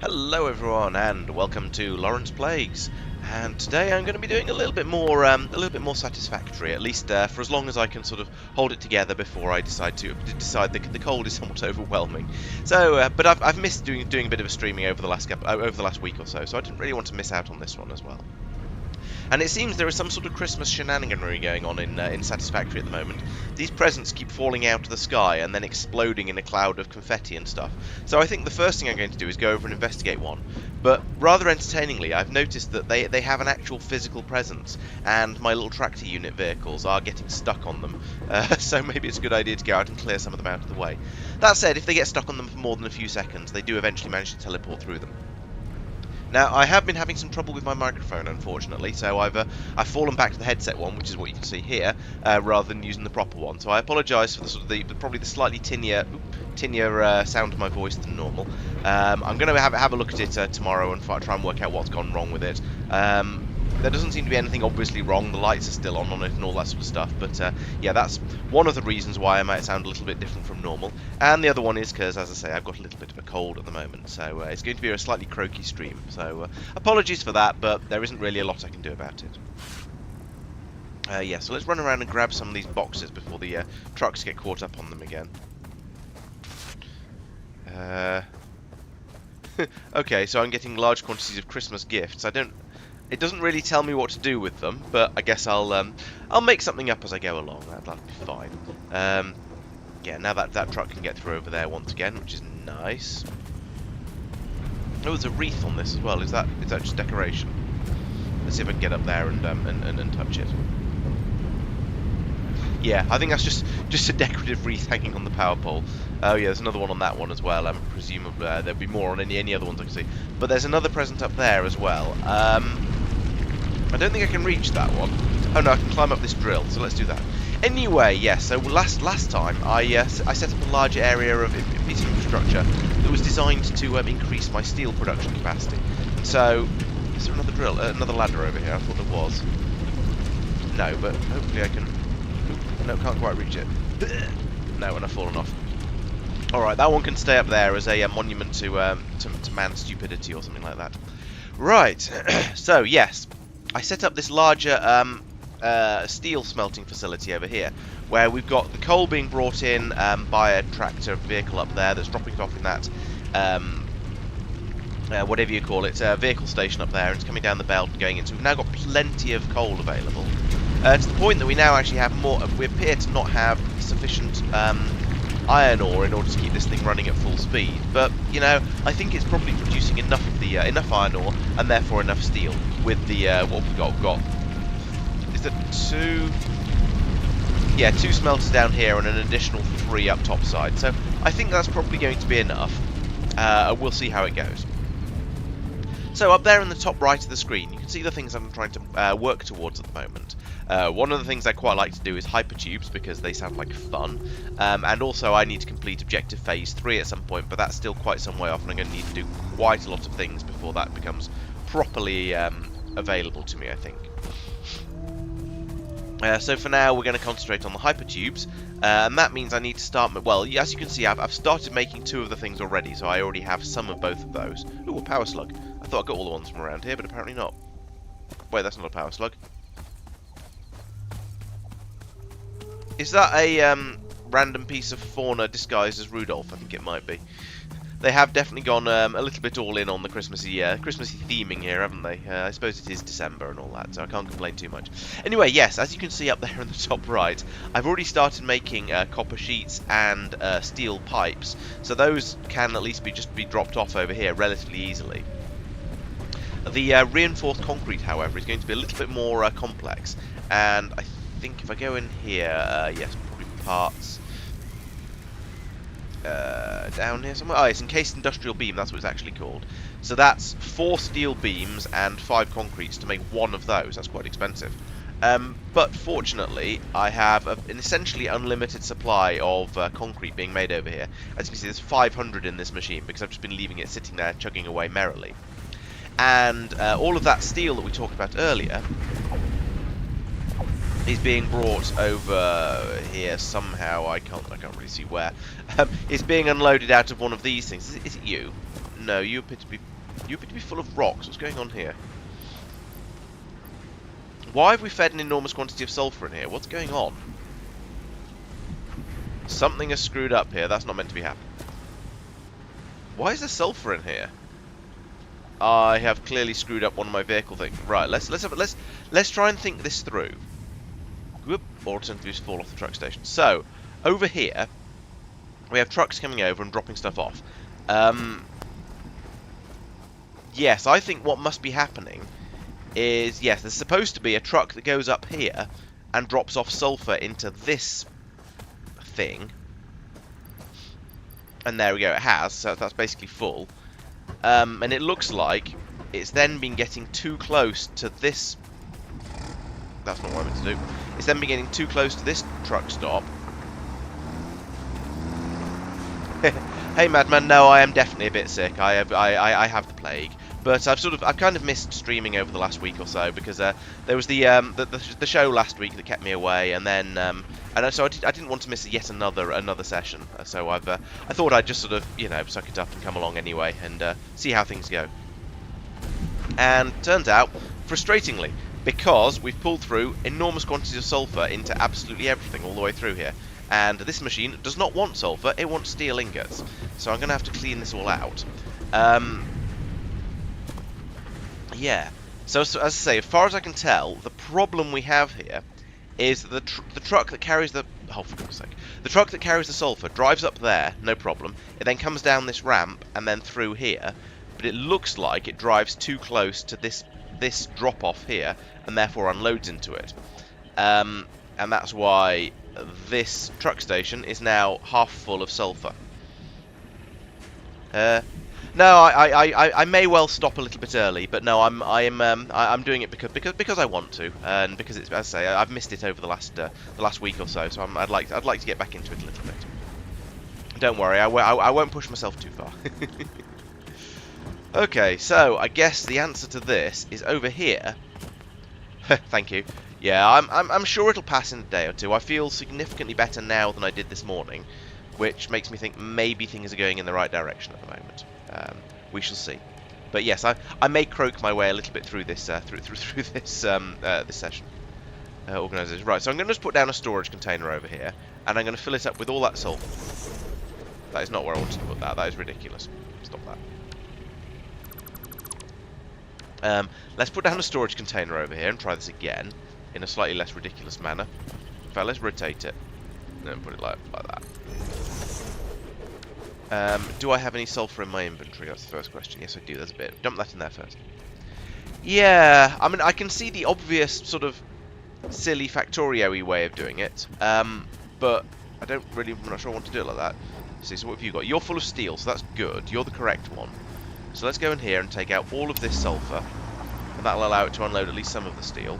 Hello everyone, and welcome to Laurence Plagues. And today I'm going to be doing a little bit more satisfactory, at least for as long as I can sort of hold it together before I decide the cold is somewhat overwhelming. So, but I've missed doing a bit of a streaming over the last week or so, so I didn't really want to miss out on this one as well. And it seems there is some sort of Christmas shenaniganry going on in Satisfactory at the moment. These presents keep falling out of the sky and then exploding in a cloud of confetti and stuff. So I think the first thing I'm going to do is go over and investigate one. But rather entertainingly, I've noticed that they have an actual physical presence, and my little tractor unit vehicles are getting stuck on them. So maybe it's a good idea to go out and clear some of them out of the way. That said, if they get stuck on them for more than a few seconds, they do eventually manage to teleport through them. Now, I have been having some trouble with my microphone, unfortunately, so I've fallen back to the headset one, which is what you can see here, rather than using the proper one. So I apologise for probably the slightly tinnier sound of my voice than normal. I'm going to have a look at it tomorrow and try and work out what's gone wrong with it. There doesn't seem to be anything obviously wrong. The lights are still on it and all that sort of stuff. But yeah, that's one of the reasons why I might sound a little bit different from normal. And the other one is because, as I say, I've got a little bit of a cold at the moment. So it's going to be a slightly croaky stream. So apologies for that, but there isn't really a lot I can do about it. Yeah, so let's run around and grab some of these boxes before the trucks get caught up on them again. Okay, so I'm getting large quantities of Christmas gifts. It doesn't really tell me what to do with them, but I guess I'll make something up as I go along. That'll be fine. Yeah, now that truck can get through over there once again, which is nice. Oh, there's a wreath on this as well. Is that just decoration? Let's see if I can get up there and touch it. Yeah, I think that's just a decorative wreath hanging on the power pole. Oh yeah, there's another one on that one as well. Presumably there'll be more on any other ones I can see. But there's another present up there as well. I don't think I can reach that one. Oh no, I can climb up this drill, so let's do that. Anyway, yes, so last time I set up a large area of piece of infrastructure that was designed to increase my steel production capacity. And so, is there another drill, another ladder over here? I thought there was. No, but hopefully I can... No, can't quite reach it. No, and I've fallen off. Alright, that one can stay up there as a monument to man's stupidity or something like that. Right, so yes, I set up this larger steel smelting facility over here, where we've got the coal being brought in by a tractor vehicle up there that's dropping it off in that, whatever you call it, vehicle station up there, and it's coming down the belt and going in. So we've now got plenty of coal available. To the point that we now actually have more, we appear to not have sufficient iron ore in order to keep this thing running at full speed. But, you know, I think it's probably producing enough of the enough iron ore and therefore enough steel with the, what we've got. We've got, is it two? Yeah, 2 smelters down here and an additional 3 up top side. So I think that's probably going to be enough. We'll see how it goes. So up there in the top right of the screen, you can see the things I'm trying to work towards at the moment. One of the things I quite like to do is hypertubes, because they sound like fun. And also I need to complete objective phase 3 at some point, but that's still quite some way off, and I'm going to need to do quite a lot of things before that becomes properly available to me, I think. So for now, we're going to concentrate on the hypertubes, and that means I need to start... Well, as you can see, I've started making 2 of the things already, so I already have some of both of those. Ooh, a power slug. I thought I got all the ones from around here, but apparently not. Wait, that's not a power slug. Is that a random piece of fauna disguised as Rudolph? I think it might be. They have definitely gone a little bit all in on the Christmassy theming here, haven't they? I suppose it is December and all that, so I can't complain too much. Anyway, yes, as you can see up there in the top right, I've already started making copper sheets and steel pipes, so those can at least be dropped off over here relatively easily. The reinforced concrete, however, is going to be a little bit more complex, and I think if I go in here, yes, probably parts. Down here somewhere. Oh, it's encased industrial beam, that's what it's actually called. So that's 4 steel beams and 5 concretes to make one of those. That's quite expensive. But fortunately, I have an essentially unlimited supply of concrete being made over here. As you can see, there's 500 in this machine because I've just been leaving it sitting there chugging away merrily. And all of that steel that we talked about earlier is being brought over here somehow. I can't really see where. It's being unloaded out of one of these things. Is it you? No, you appear to be full of rocks. What's going on here? Why have we fed an enormous quantity of sulfur in here? What's going on? Something has screwed up here. That's not meant to be happening. Why is there sulfur in here? I have clearly screwed up one of my vehicle things. Right, let's try and think this through. Whoop, or alternatively just fall off the truck station. So, over here, we have trucks coming over and dropping stuff off. Yes, I think what must be happening is, yes, there's supposed to be a truck that goes up here and drops off sulfur into this thing. And there we go, it has, so that's basically full. And it looks like it's then been getting too close to this. That's not what I meant to do. It's then been getting too close to this truck stop. Hey, madman. No, I am definitely a bit sick. I have the plague, but I've kind of missed streaming over the last week or so because there was the show last week that kept me away, and then so I didn't want to miss yet another session. So I thought I'd just sort of suck it up and come along anyway and see how things go. And turns out, frustratingly, because we've pulled through enormous quantities of sulfur into absolutely everything all the way through here. And this machine does not want sulfur, it wants steel ingots. So I'm going to have to clean this all out. Yeah. So as I say, as far as I can tell, the problem we have here is the truck that carries the... Oh, for goodness sake. The truck that carries the sulfur drives up there, no problem. It then comes down this ramp and then through here. But it looks like it drives too close to this drop-off here and therefore unloads into it. And that's why this truck station is now half full of sulfur. No, I may well stop a little bit early, but no, I'm doing it because I want to, and because it's, as I say, I've missed it over the last week or so. So I'd like to get back into it a little bit. Don't worry, I won't push myself too far. Okay, so I guess the answer to this is over here. Thank you. Yeah, I'm sure it'll pass in a day or two. I feel significantly better now than I did this morning, which makes me think maybe things are going in the right direction at the moment. We shall see. But yes, I may croak my way a little bit through this through this this session. Organisation. Right, so I'm going to just put down a storage container over here, and I'm going to fill it up with all that sulfur. That is not where I wanted to put that. That is ridiculous. Stop that. Let's put down a storage container over here and try this again in a slightly less ridiculous manner. In fact, let's rotate it and then put it like that. Do I have any sulfur in my inventory? That's the first question. Yes, I do. There's a bit. Dump that in there first. Yeah, I mean, I can see the obvious sort of silly Factorio-y way of doing it, but I'm not sure I want to do it like that. See, so what have you got? You're full of steel, so that's good. You're the correct one. So let's go in here and take out all of this sulfur, and that'll allow it to unload at least some of the steel.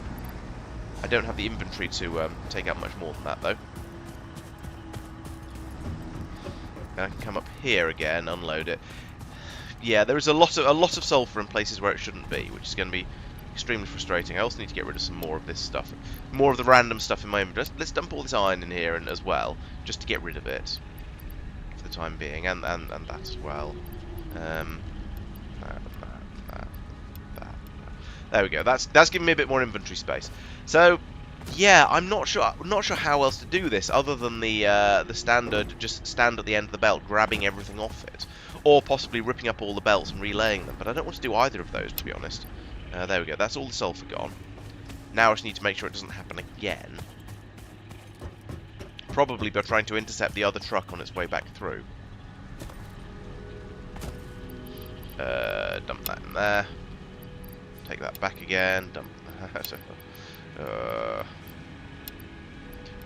I don't have the inventory to take out much more than that, though. And I can come up here again, unload it. Yeah, there is a lot of sulfur in places where it shouldn't be, which is going to be extremely frustrating. I also need to get rid of some more of this stuff, more of the random stuff in my inventory. Let's dump all this iron in here and as well, just to get rid of it for the time being, and that as well. There we go. That's giving me a bit more inventory space. So yeah, I'm not sure how else to do this other than the standard, just stand at the end of the belt, grabbing everything off it, or possibly ripping up all the belts and relaying them. But I don't want to do either of those, to be honest. There we go. That's all the sulfur gone. Now I just need to make sure it doesn't happen again. Probably by trying to intercept the other truck on its way back through. Dump that in there. Take that back again. Dump.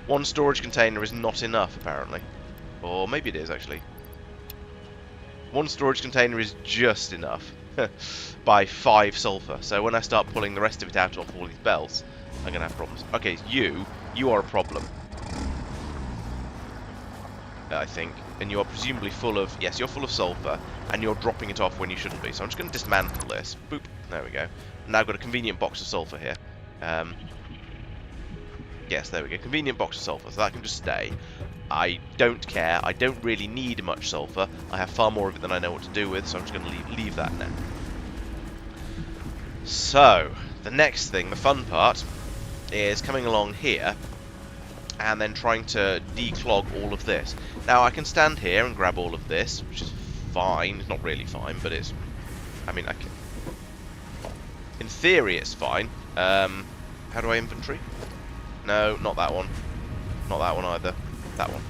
One storage container is not enough, apparently. Or maybe it is, actually. One storage container is just enough. By 5 sulfur. So when I start pulling the rest of it out off all these belts, I'm going to have problems. Okay, you are a problem. I think. And you are presumably full of... Yes, you're full of sulfur, and you're dropping it off when you shouldn't be. So I'm just going to dismantle this. Boop. There we go. Now I've got a convenient box of sulfur here. Yes, there we go. Convenient box of sulfur, so that can just stay. I don't care. I don't really need much sulfur. I have far more of it than I know what to do with, so I'm just going to leave that now. So, the next thing, the fun part, is coming along here and then trying to declog all of this. Now, I can stand here and grab all of this, which is fine. It's not really fine, but it's... I mean, I can... In theory, it's fine. How do I inventory? No, not that one. Not that one either. That one.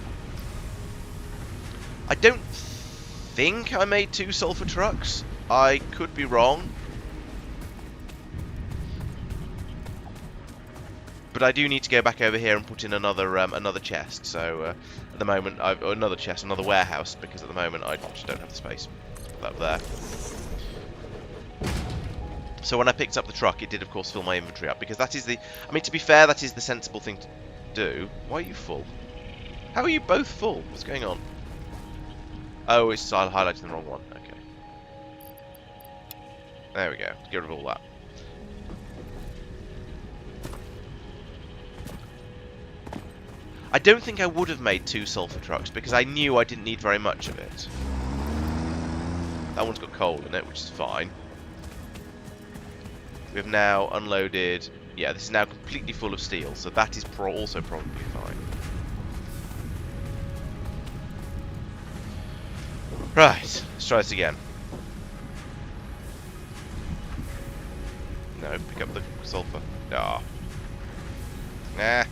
I don't think I made 2 sulfur trucks. I could be wrong. But I do need to go back over here and put in another another chest. So at the moment, another warehouse, because at the moment I just don't have the space. Put that there. So when I picked up the truck, it did of course fill my inventory up, because that is the... I mean, to be fair, that is the sensible thing to do. Why are you full? How are you both full? What's going on? Oh, it's highlighting the wrong one. Okay. There we go. Get rid of all that. I don't think I would have made 2 sulfur trucks, because I knew I didn't need very much of it. That one's got coal in it, which is fine. We've now unloaded... Yeah, this is now completely full of steel, so that is also probably fine. Right, let's try this again. No, pick up the sulfur. Ah. Nah.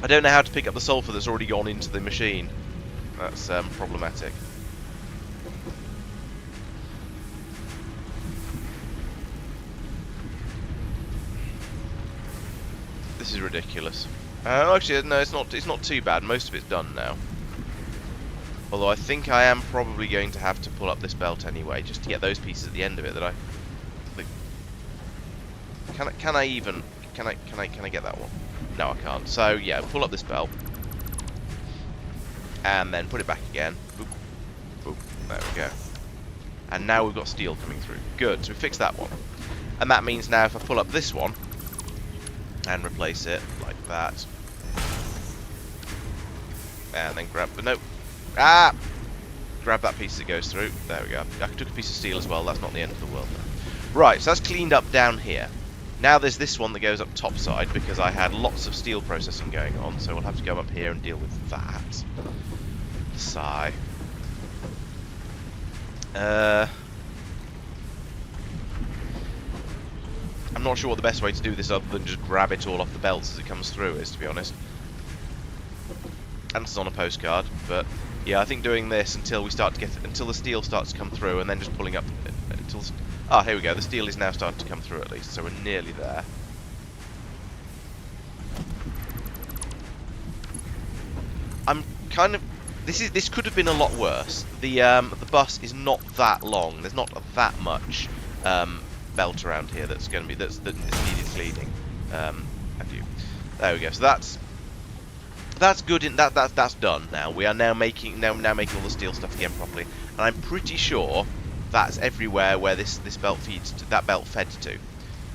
I don't know how to pick up the sulfur that's already gone into the machine. That's problematic. This is ridiculous. Actually, no, it's not. It's not too bad. Most of it's done now. Although I think I am probably going to have to pull up this belt anyway, just to get those pieces at the end of it that I. Can I get that one? No, I can't. So yeah, pull up this belt, and then put it back again. Boop, boop. There we go. And now we've got steel coming through. Good. So we fixed that one, and that means now if I pull up this one and replace it like that, and then grab the grab that piece that goes through. There we go. I took a piece of steel as well. That's not the end of the world though. Right. So that's cleaned up down here. Now there's this one that goes up top side, because I had lots of steel processing going on, so we'll have to go up here and deal with that. Sigh. I'm not sure what the best way to do this other than just grab it all off the belts as it comes through is, to be honest. Answers on a postcard, but yeah, I think doing this until the steel starts to come through, and then just pulling up until... Ah, here we go. The steel is now starting to come through at least, so we're nearly there. I'm kind of... This could have been a lot worse. The bus is not that long. There's not that much belt around here that's going to be that needed cleaning. There we go. So that's good. That's done now. We are now making all the steel stuff again properly, and I'm pretty sure that's everywhere where this belt feeds to, that belt fed to.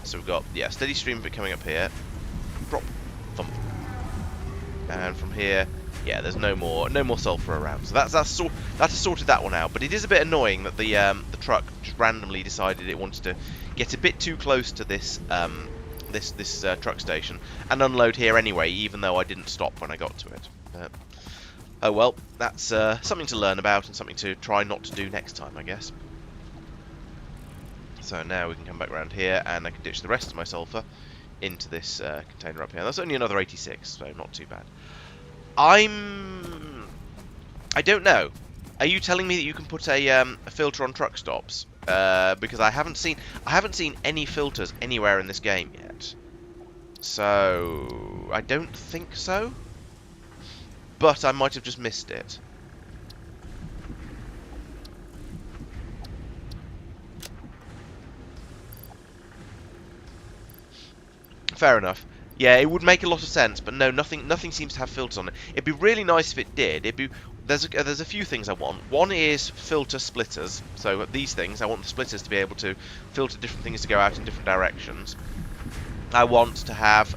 So we've got steady stream of it coming up here. Drop, thump, and from here, there's no more sulfur around. So that has sorted that one out. But it is a bit annoying that the truck just randomly decided it wanted to get a bit too close to this this truck station and unload here anyway, even though I didn't stop when I got to it. Oh well, that's something to learn about and something to try not to do next time, I guess. So now we can come back around here, and I can ditch the rest of my sulfur into this container up here. That's only another 86, so not too bad. I don't know. Are you telling me that you can put a filter on truck stops? Because I haven't seen any filters anywhere in this game yet. So I don't think so. But I might have just missed it. Fair enough. Yeah, it would make a lot of sense, but no, nothing seems to have filters on it. It'd be really nice if it did. It'd be there's a few things I want. One is filter splitters. So these things, I want the splitters to be able to filter different things to go out in different directions. I want to have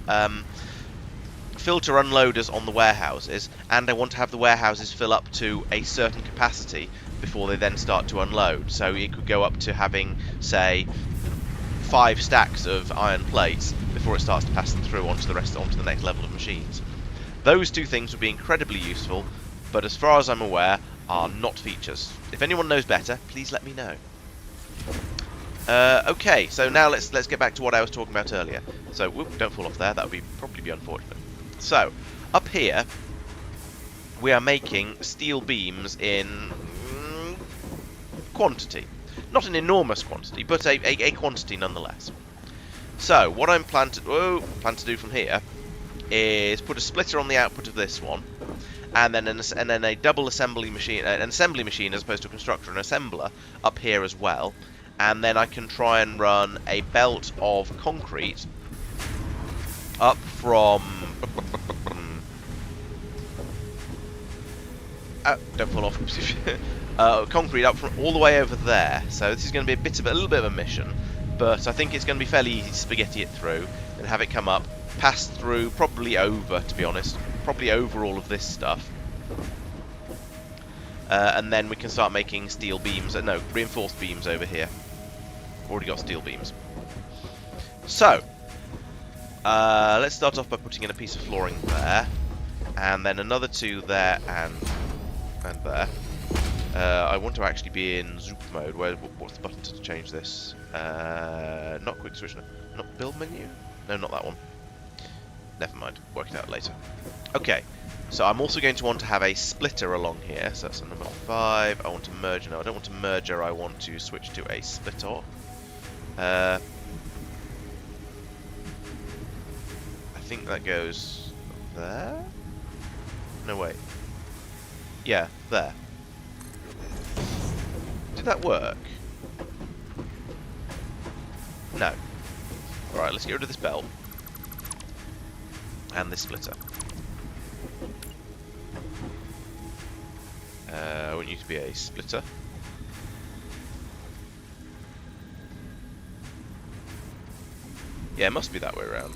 filter unloaders on the warehouses, and I want to have the warehouses fill up to a certain capacity before they then start to unload. So it could go up to having, say, 5 stacks of iron plates before it starts to pass them through onto the next level of machines. Those two things would be incredibly useful, but as far as I'm aware, are not features. If anyone knows better, please let me know. Okay, so now let's get back to what I was talking about earlier. So, whoop, don't fall off there. That would probably be unfortunate. So, up here, we are making steel beams in quantity. Not an enormous quantity, but a quantity nonetheless. So, what I'm plan to do from here is put a splitter on the output of this one, and then a double assembly machine, an assembly machine as opposed to a constructor, an assembler up here as well, and then I can try and run a belt of concrete up from don't fall off. Concrete up from all the way over there. So this is going to be a little bit of a mission, but I think it's going to be fairly easy to spaghetti it through and have it come up, pass through, probably over, to be honest, probably over all of this stuff, and then we can start making steel beams. No, reinforced beams over here. Already got steel beams. So let's start off by putting in a piece of flooring there, and then another 2 there and there. I want to actually be in Zoop mode. What's the button to change this? Not quick switch. Not build menu? No, not that one. Never mind. Work it out later. Okay. So I'm also going to want to have a splitter along here. So that's a number 5. I want to merge. No, I don't want to merger. I want to switch to a splitter. I think that goes there. No, wait. Yeah, there. Did that work? No. Alright, let's get rid of this belt. And this splitter. I want you to be a splitter. Yeah, it must be that way around.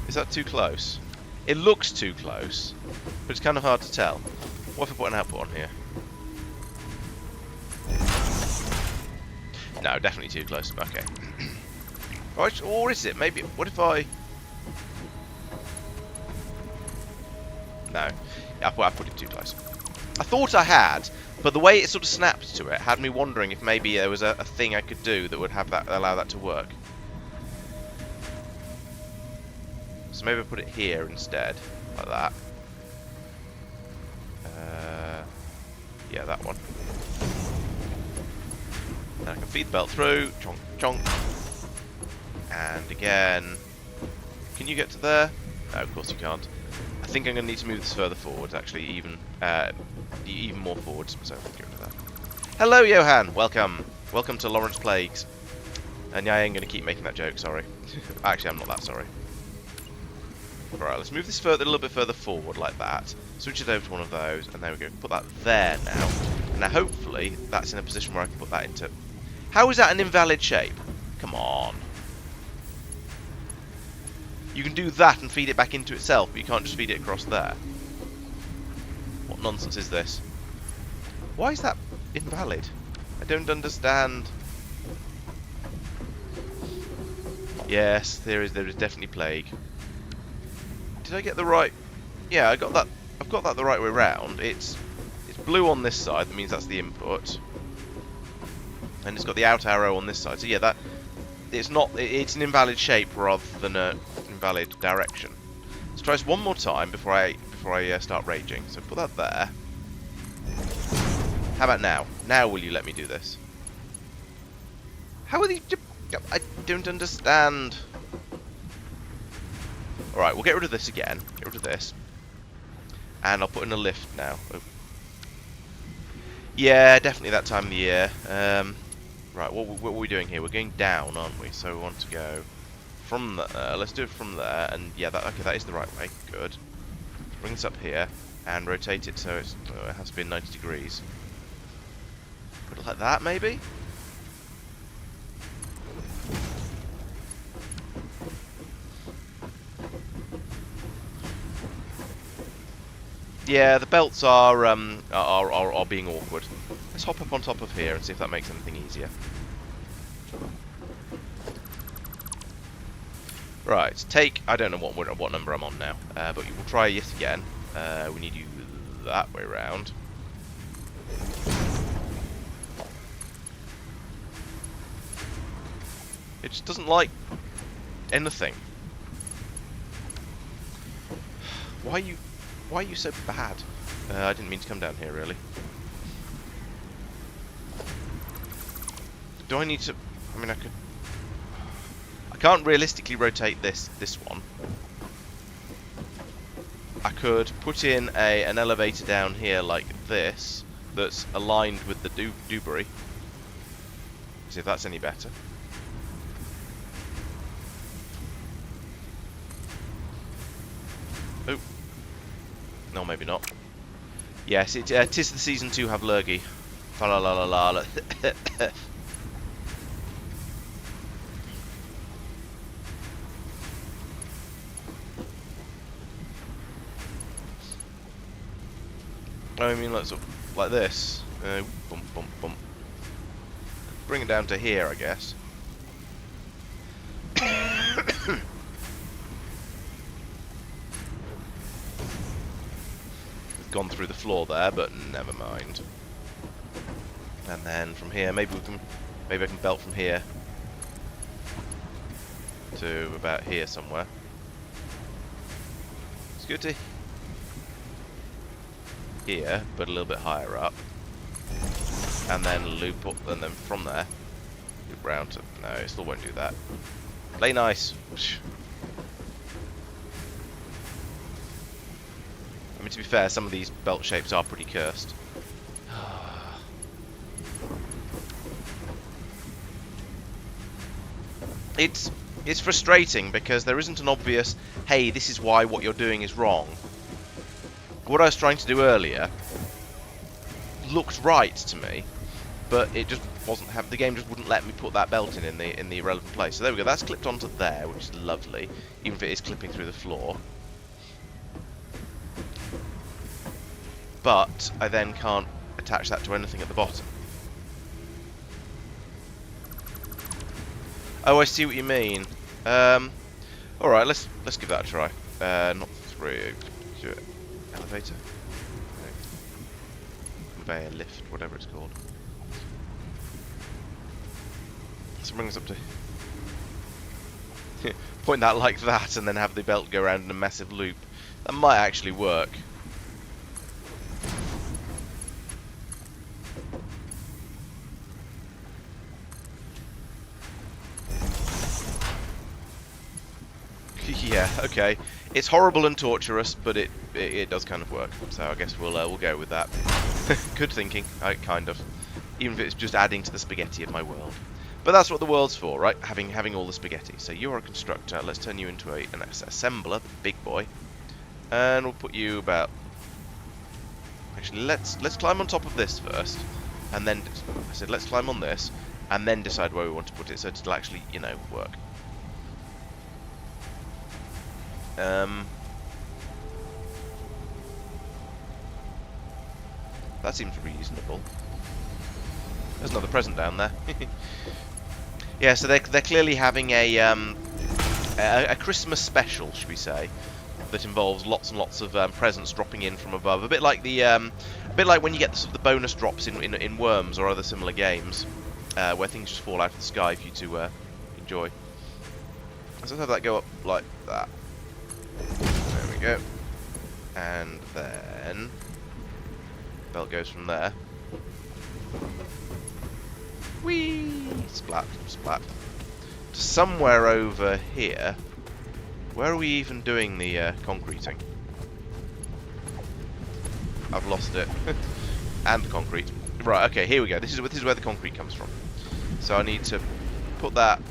Is that too close? It looks too close, but it's kind of hard to tell. What if I put an output on here? No, definitely too close. Okay. Or is it? Maybe. What if I... No. I put it too close. I thought I had, but the way it sort of snapped to it had me wondering if maybe there was a thing I could do that would have that allow that to work. So maybe I put it here instead, like that. Yeah, that one. And I can feed the belt through, chonk, chonk. And again, can you get to there? No, of course you can't. I think I'm going to need to move this further forwards, actually, even more forwards. So let's get rid of that. Hello, Johan. Welcome. Welcome to Laurence Plagues. And yeah, I ain't going to keep making that joke. Sorry. Actually, I'm not that sorry. Right, let's move this a little bit further forward, like that. Switch it over to one of those, and there we go. Put that there now. And now, hopefully, that's in a position where I can put that into. How is that an invalid shape? Come on. You can do that and feed it back into itself, but you can't just feed it across there. What nonsense is this? Why is that invalid? I don't understand. Yes, there is definitely plague. Did I get the right? Yeah, I got that. I've got that the right way round. It's blue on this side. That means that's the input, and it's got the out arrow on this side. So yeah, that it's not. It's an invalid shape rather than an invalid direction. Let's try this one more time before I start raging. So put that there. How about now? Now will you let me do this? How are these? I don't understand. Alright, we'll get rid of this again. Get rid of this. And I'll put in a lift now. Oh. Yeah, definitely that time of the year. Right, what are we doing here? We're going down, aren't we? So we want to go from there. Let's do it from there. And yeah, okay, that is the right way. Good. Bring this up here. and rotate it so it has to be 90 degrees. Put it like that, maybe? Yeah, the belts are being awkward. Let's hop up on top of here and see if that makes anything easier. Right, take... I don't know what number I'm on now, but we'll try yet again. We need you that way round. It just doesn't like anything. Why are you so bad? I didn't mean to come down here, really. Do I need to... I mean, I could... I can't realistically rotate this one. I could put in an elevator down here like this that's aligned with the debris. See if that's any better. Oh. No, maybe not. Yes, it tis the season to have lurgy. Fa la la la la. I mean, like this. Bump, bump, bump. Bring it down to here, I guess. Gone through the floor there, but never mind. And then from here, maybe I can belt from here to about here somewhere. It's good to here, but a little bit higher up, and then loop up, and then from there loop round to... No, it still won't do that. Play nice. I mean, to be fair, some of these belt shapes are pretty cursed. It's frustrating because there isn't an obvious, hey, this is why what you're doing is wrong. What I was trying to do earlier looked right to me, but it just wasn't. The game just wouldn't let me put that belt in the relevant place. So there we go. That's clipped onto there, which is lovely, even if it is clipping through the floor. But I then can't attach that to anything at the bottom. Oh, I see what you mean. All right, let's give that a try. Not through. Elevator? No. Conveyor, lift, whatever it's called. So bring us up to... Point that like that and then have the belt go around in a massive loop. That might actually work. Yeah, okay. It's horrible and torturous, but it does kind of work. So I guess we'll go with that. Good thinking, kind of. Even if it's just adding to the spaghetti of my world. But that's what the world's for, right? Having all the spaghetti. So you're a constructor. Let's turn you into an assembler, big boy, and we'll put you about. Actually, let's climb on top of this first, and then I said let's climb on this, and then decide where we want to put it, so it'll actually, you know, work. That seems reasonable. There's another present down there. Yeah, so they're clearly having a Christmas special, should we say, that involves lots and lots of presents dropping in from above. A bit like when you get the, sort of the bonus drops in Worms or other similar games, where things just fall out of the sky for you to enjoy. Let's have that go up like that. There we go. And then belt goes from there. Whee! Splat, splat. To somewhere over here. Where are we even doing the concreting? I've lost it. And concrete. Right, okay, here we go. This is where the concrete comes from. So I need to put that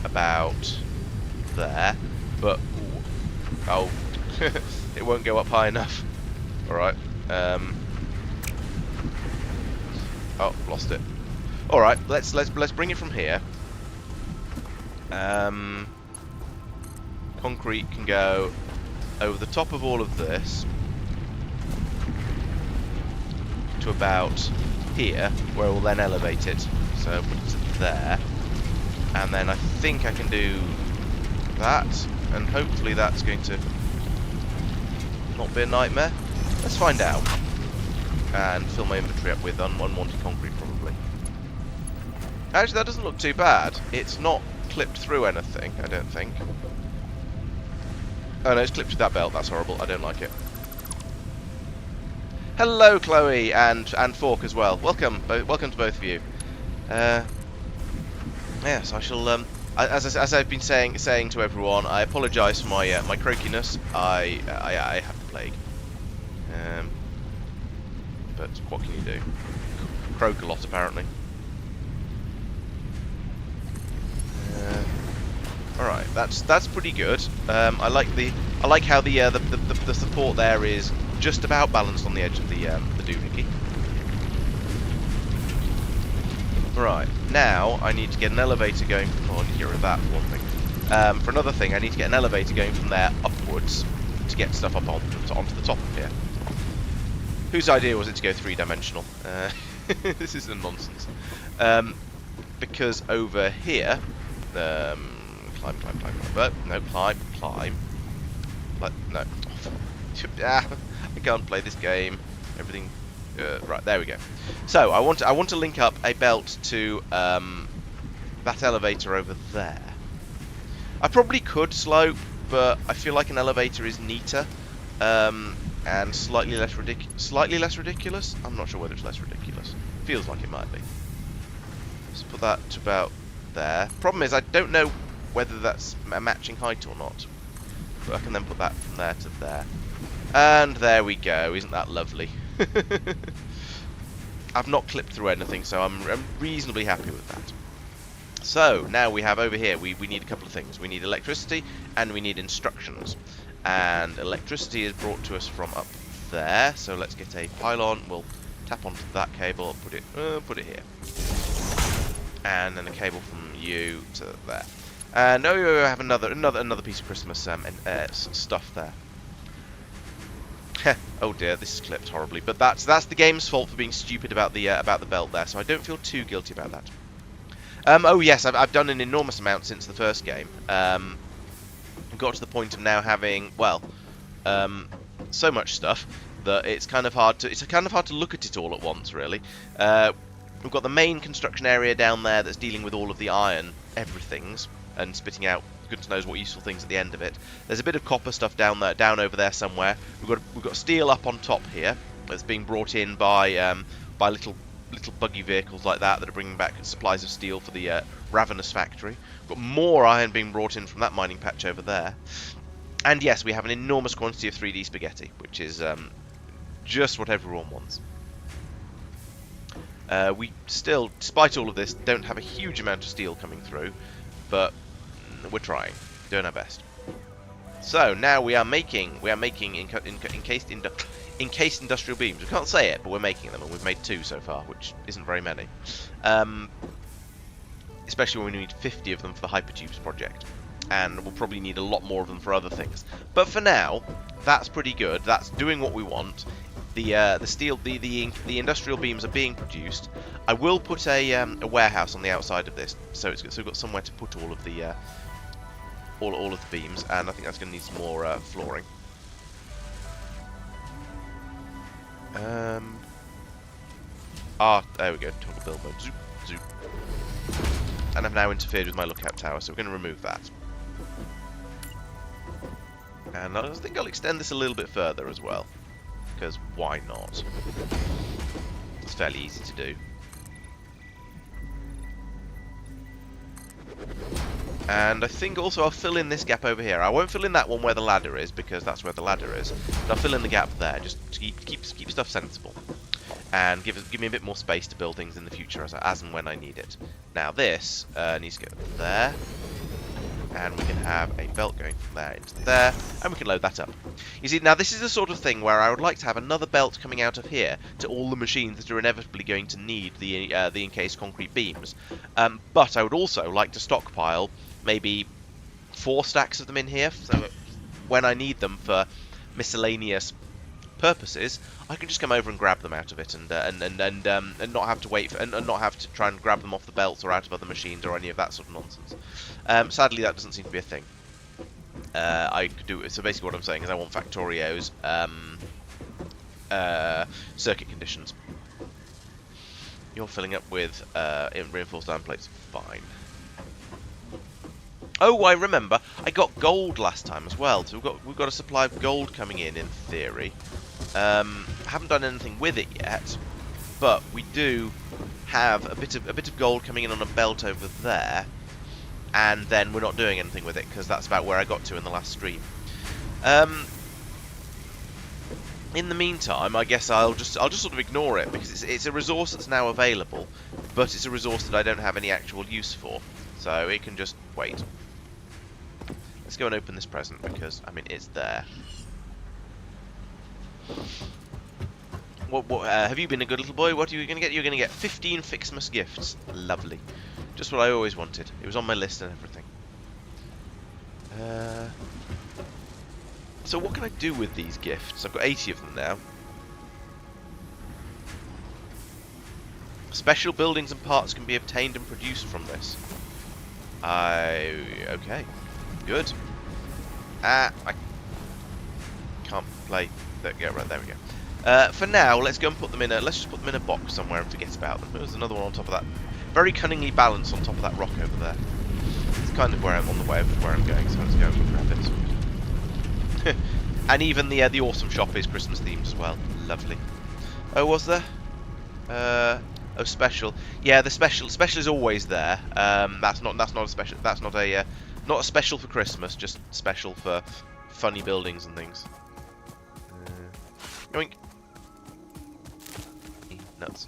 about there. But ooh, Oh, it won't go up high enough. All right. Oh, lost it. All right. Let's bring it from here. Concrete can go over the top of all of this to about here, where we'll then elevate it. So put it there, and then I think I can do that, and hopefully that's going to not be a nightmare. Let's find out. And fill my inventory up with unwanted concrete, probably. Actually, that doesn't look too bad. It's not clipped through anything, I don't think. Oh no, it's clipped through that belt. That's horrible. I don't like it. Hello, Chloe, and Fork as well. Welcome to both of you. Yes, I shall. As I've been saying to everyone, I apologise for my my croakiness. I have the plague. But what can you do? Croak a lot, apparently. All right, that's pretty good. I like how the support there is just about balanced on the edge of the doohickey. Right, now I need to get an elevator going. Oh, I need to get rid of that for one thing. For another thing, I need to get an elevator going from there upwards to get stuff up onto the top of here. Whose idea was it to go three-dimensional? This is a nonsense. Because over here, climb. No, climb. No. I can't play this game. Everything. Right, there we go. So I want to link up a belt to that elevator over there. I probably could slope, but I feel like an elevator is neater and slightly less ridiculous. I'm not sure whether it's less ridiculous. Feels like it might be. Let's put that to about there. Problem is, I don't know whether that's a matching height or not. But I can then put that from there to there. And there we go. Isn't that lovely? I've not clipped through anything, so I'm reasonably happy with that. So, now we have over here, we need a couple of things. We need electricity, and we need instructions. And electricity is brought to us from up there, so let's get a pylon. We'll tap onto that cable, put it here. And then a cable from you to there. And oh, we have another piece of Christmas stuff there. Oh dear, this is clipped horribly, but that's the game's fault for being stupid about the belt there, so I don't feel too guilty about that. Oh yes, I've done an enormous amount since the first game. Got to the point of now having, well, so much stuff that it's kind of hard to look at it all at once, really. We've got the main construction area down there that's dealing with all of the iron everythings and spitting out goodness knows what useful things at the end of it. There's a bit of copper stuff down over there somewhere. We've got steel up on top here that's being brought in by little buggy vehicles like that are bringing back supplies of steel for the Ravenous factory. We've got more iron being brought in from that mining patch over there. And yes, we have an enormous quantity of 3D spaghetti, which is just what everyone wants. We still, despite all of this, don't have a huge amount of steel coming through, but we're trying, doing our best. So now we are making encased industrial beams. We can't say it, but we're making them, and we've made 2 so far, which isn't very many. Especially when we need 50 of them for the hypertubes project, and we'll probably need a lot more of them for other things. But for now, that's pretty good. That's doing what we want. The steel, the industrial beams are being produced. I will put a warehouse on the outside of this, so we've got somewhere to put all of the beams, and I think that's going to need some more flooring. There we go. Toggle build mode. Zoop, zoop. And I've now interfered with my lookout tower, so we're going to remove that. And I think I'll extend this a little bit further as well, because why not? It's fairly easy to do. And I think also I'll fill in this gap over here. I won't fill in that one where the ladder is, because that's where the ladder is. But I'll fill in the gap there, just to keep stuff sensible. And give me a bit more space to build things in the future as and when I need it. Now this needs to go there. and we can have a belt going from there into there, and we can load that up. You see, now this is the sort of thing where I would like to have another belt coming out of here to all the machines that are inevitably going to need the encased concrete beams. But I would also like to stockpile maybe 4 stacks of them in here, so that when I need them for miscellaneous purposes, I can just come over and grab them out of it, and not have to wait for, and not have to try and grab them off the belts or out of other machines or any of that sort of nonsense. Sadly, that doesn't seem to be a thing. I could do it. So basically, what I'm saying is, I want Factorio's circuit conditions. You're filling up with reinforced iron plates. Fine. Oh, I remember. I got gold last time as well. So we've got a supply of gold coming in theory. Haven't done anything with it yet, but we do have a bit of gold coming in on a belt over there, and then we're not doing anything with it because that's about where I got to in the last stream. In the meantime, I guess I'll just sort of ignore it because it's a resource that's now available, but it's a resource that I don't have any actual use for, so it can just wait. Let's go and open this present because I mean it's there. What have you been a good little boy? What are you going to get? You're going to get 15 Fixmas gifts. Lovely. Just what I always wanted. It was on my list and everything. So what can I do with these gifts? I've got 80 of them now. Special buildings and parts can be obtained and produced from this. Okay. Good. I can't play. Yeah, right, there we go. For now, let's go and put them in let's just put them in a box somewhere and forget about them. There's another one on top of that. Very cunningly balanced on top of that rock over there. It's kind of where I'm on the way of where I'm going, so let's go and grab it. And even the awesome shop is Christmas themed as well. Lovely. Oh, was there? Oh, special. Yeah, the special is always there. That's not a special. That's not a special for Christmas. Just special for funny buildings and things. Yoink. Nuts.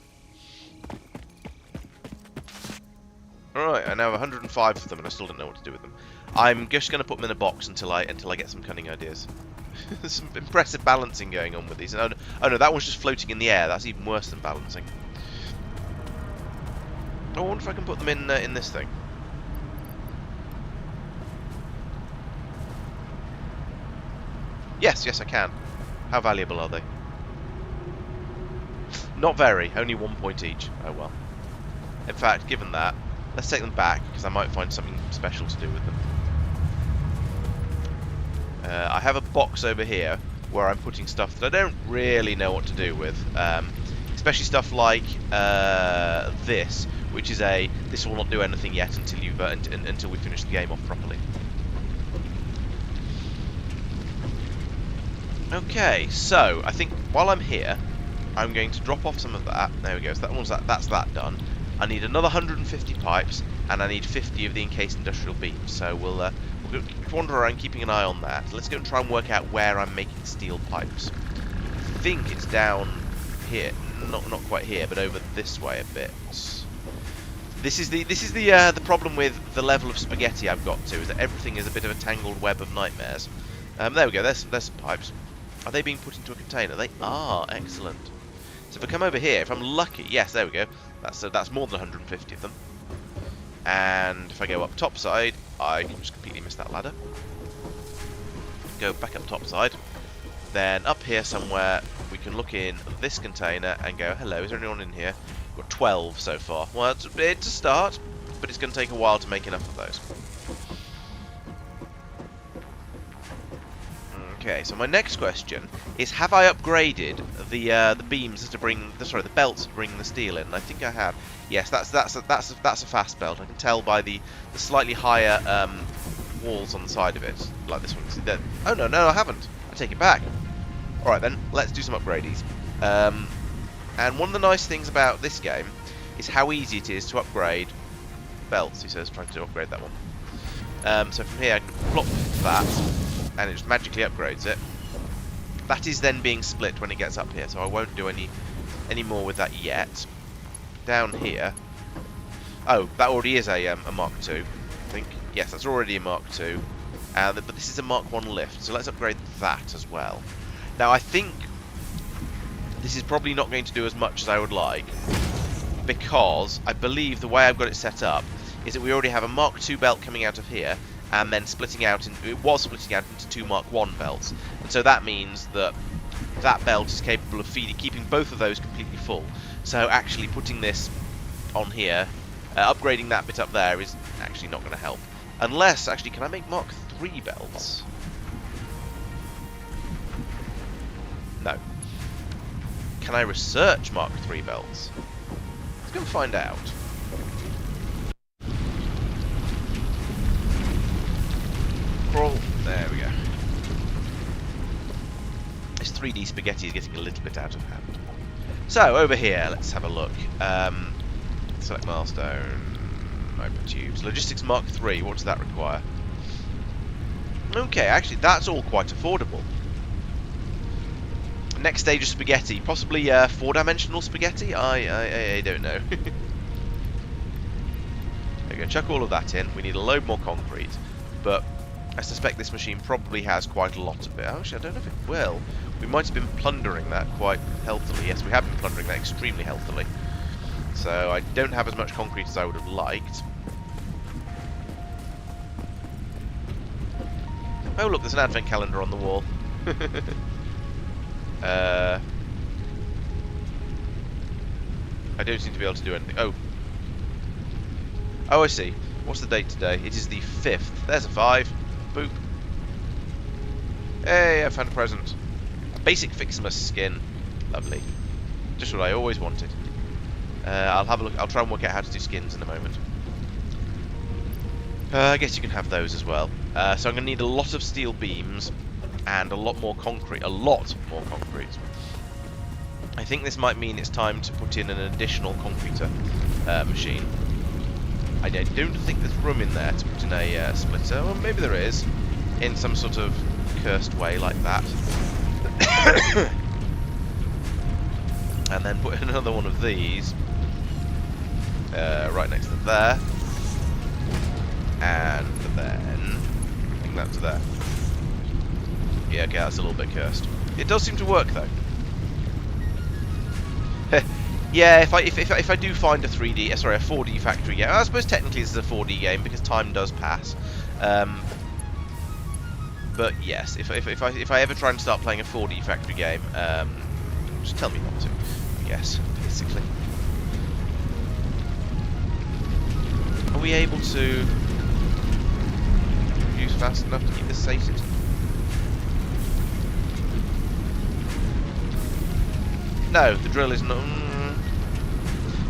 Alright, I now have 105 of them and I still don't know what to do with them. I'm just going to put them in a box until I get some cunning ideas. There's some impressive balancing going on with these. Oh no, that one's just floating in the air. That's even worse than balancing. I wonder if I can put them in this thing. Yes, I can. How valuable are they? Not very, only 1 point each. Oh well. In fact, given that, let's take them back, because I might find something special to do with them. I have a box over here where I'm putting stuff that I don't really know what to do with. Especially stuff like this, which is this will not do anything yet until we finish the game off properly. Okay, so I think while I'm here, I'm going to drop off some of that. There we go. So that's that done. I need another 150 pipes, and I need 50 of the encased industrial beams. So we'll wander around keeping an eye on that. So let's go and try and work out where I'm making steel pipes. I think it's down here, not quite here, but over this way a bit. This is the problem with the level of spaghetti I've got to, is that everything is a bit of a tangled web of nightmares. There we go. There's some pipes. Are they being put into a container? They are. Excellent. So if I come over here, if I'm lucky, yes, there we go. That's more than 150 of them. And if I go up top side, I can just completely miss that ladder. Go back up top side. Then up here somewhere, we can look in this container and go, hello, is there anyone in here? We've got 12 so far. Well, it's a start, but it's going to take a while to make enough of those. Okay, so my next question is: have I upgraded the beams to bring the belts to bring the steel in? And I think I have. Yes, that's a fast belt. I can tell by the slightly higher walls on the side of it, like this one. See that? Oh no, I haven't. I take it back. All right then, let's do some upgrades. And one of the nice things about this game is how easy it is to upgrade belts. He says trying to upgrade that one. So from here I can plop that, and it just magically upgrades it. That is then being split when it gets up here, so I won't do any more with that yet. Down here, oh, that already is a Mark II, I think. Yes, that's already a Mark II. But this is a Mark 1 lift, so let's upgrade that as well. Now, I think this is probably not going to do as much as I would like, because I believe the way I've got it set up is that we already have a Mark II belt coming out of here, and then splitting out into 2 Mark 1 belts. And so that means that that belt is capable of keeping both of those completely full. So actually putting this on here, upgrading that bit up there, is actually not going to help. Unless, actually, can I make Mark 3 belts? No. Can I research Mark 3 belts? Let's go and find out. Crawl. There we go. This 3D spaghetti is getting a little bit out of hand. So, over here, let's have a look. Select milestone. Open tubes. Logistics Mark 3, what does that require? Okay, actually, that's all quite affordable. Next stage of spaghetti, possibly 4-dimensional spaghetti? I don't know. There we go, chuck all of that in. We need a load more concrete, but I suspect this machine probably has quite a lot of it. Actually, I don't know if it will. We might have been plundering that quite healthily. Yes, we have been plundering that extremely healthily. So I don't have as much concrete as I would have liked. Oh look, there's an advent calendar on the wall. I don't seem to be able to do anything. Oh, I see. What's the date today? It is the 5th. There's a 5. Boop. Hey, I found a present. A basic Fixmas skin. Lovely. Just what I always wanted. I'll have a look. I'll try and work out how to do skins in a moment. I guess you can have those as well. So I'm going to need a lot of steel beams and a lot more concrete. A lot more concrete. I think this might mean it's time to put in an additional concreter machine. I don't think there's room in there to put in a splitter. Well, maybe there is, in some sort of cursed way like that. And then put in another one of these right next to there, and then bring that to there. Yeah, okay, that's a little bit cursed. It does seem to work though. Yeah, if I do find a 4D factory game, I suppose technically this is a 4D game because time does pass. But yes, if I ever try and start playing a 4D factory game, just tell me not to. Yes, basically. Are we able to use fast enough to keep this sated? No, the drill is not.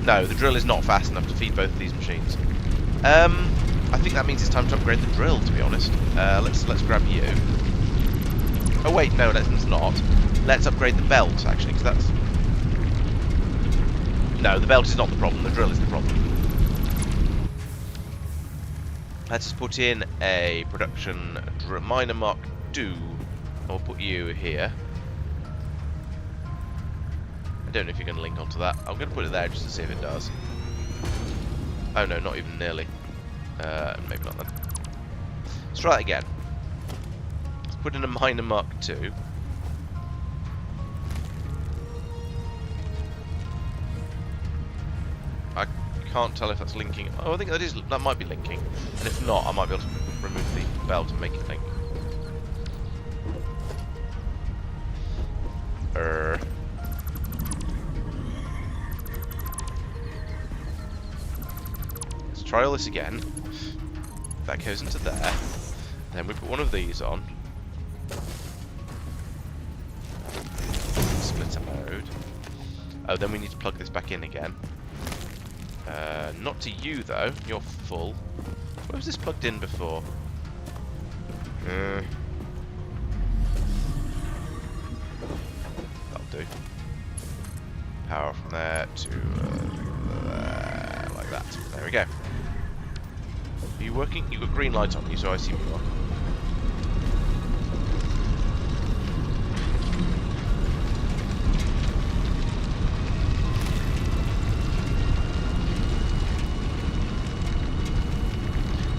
No, the drill is not fast enough to feed both of these machines. I think that means it's time to upgrade the drill. To be honest, let's grab you. Oh wait, no, let's not. Let's upgrade the belt actually, because that's. No, the belt is not the problem. The drill is the problem. Let's just put in a production miner Mark II. I'll put you here. I don't know if you're going to link onto that. I'm going to put it there just to see if it does. Oh no, not even nearly. Maybe not then. Let's try it again. Let's put in a miner Mark II. I can't tell if that's linking. Oh, I think that might be linking. And if not, I might be able to remove the belt and make it link. Let's try all this again. That goes into there. Then we put one of these on. Splitter mode. Oh, then we need to plug this back in again. Not to you though, you're full. Where was this plugged in before? That'll do. Power from there to there, like that. There we go. Are you working? You've got green light on you, so I assume you are.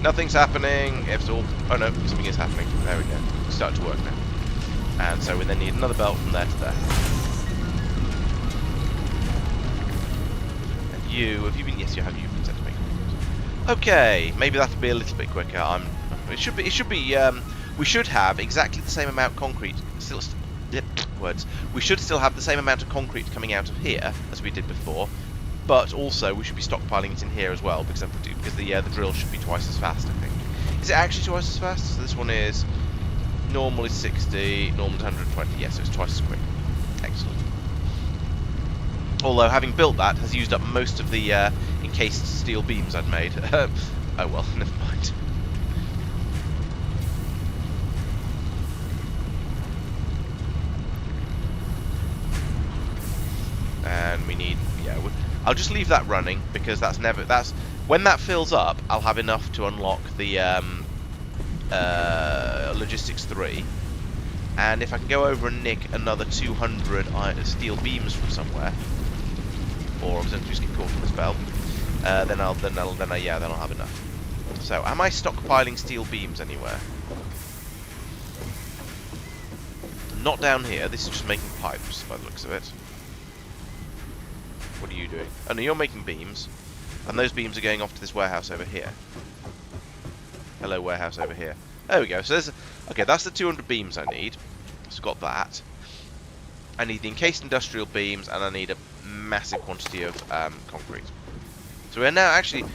Nothing's happening. It's all... Oh no, something is happening. There we go. It's starting to work now. And so we then need another belt from there to there. And you... Have you been... Yes, you have. You've been set to make concrete. Okay, maybe that'll be a little bit quicker. It should be... we should have exactly the same amount of concrete... We should still have the same amount of concrete coming out of here as we did before, but also we should be stockpiling it in here as well because the drill should be twice as fast. I think. Is it actually twice as fast? So this one is normal is 60, normal is 120. Yes, so it's twice as quick. Excellent. Although having built that has used up most of the encased steel beams I'd made. Oh well, never mind. And we need, yeah, I'll just leave that running because that's when that fills up, I'll have enough to unlock the Logistics 3. And if I can go over and nick another 200 steel beams from somewhere, or I'm just get caught on this belt, then I'll have enough. So, am I stockpiling steel beams anywhere? Not down here. This is just making pipes by the looks of it. What are you doing? Oh no, you're making beams. And those beams are going off to this warehouse over here. Hello, warehouse over here. There we go. So there's... Okay, that's the 200 beams I need. So got that. I need the encased industrial beams, and I need a massive quantity of concrete. So we're now actually...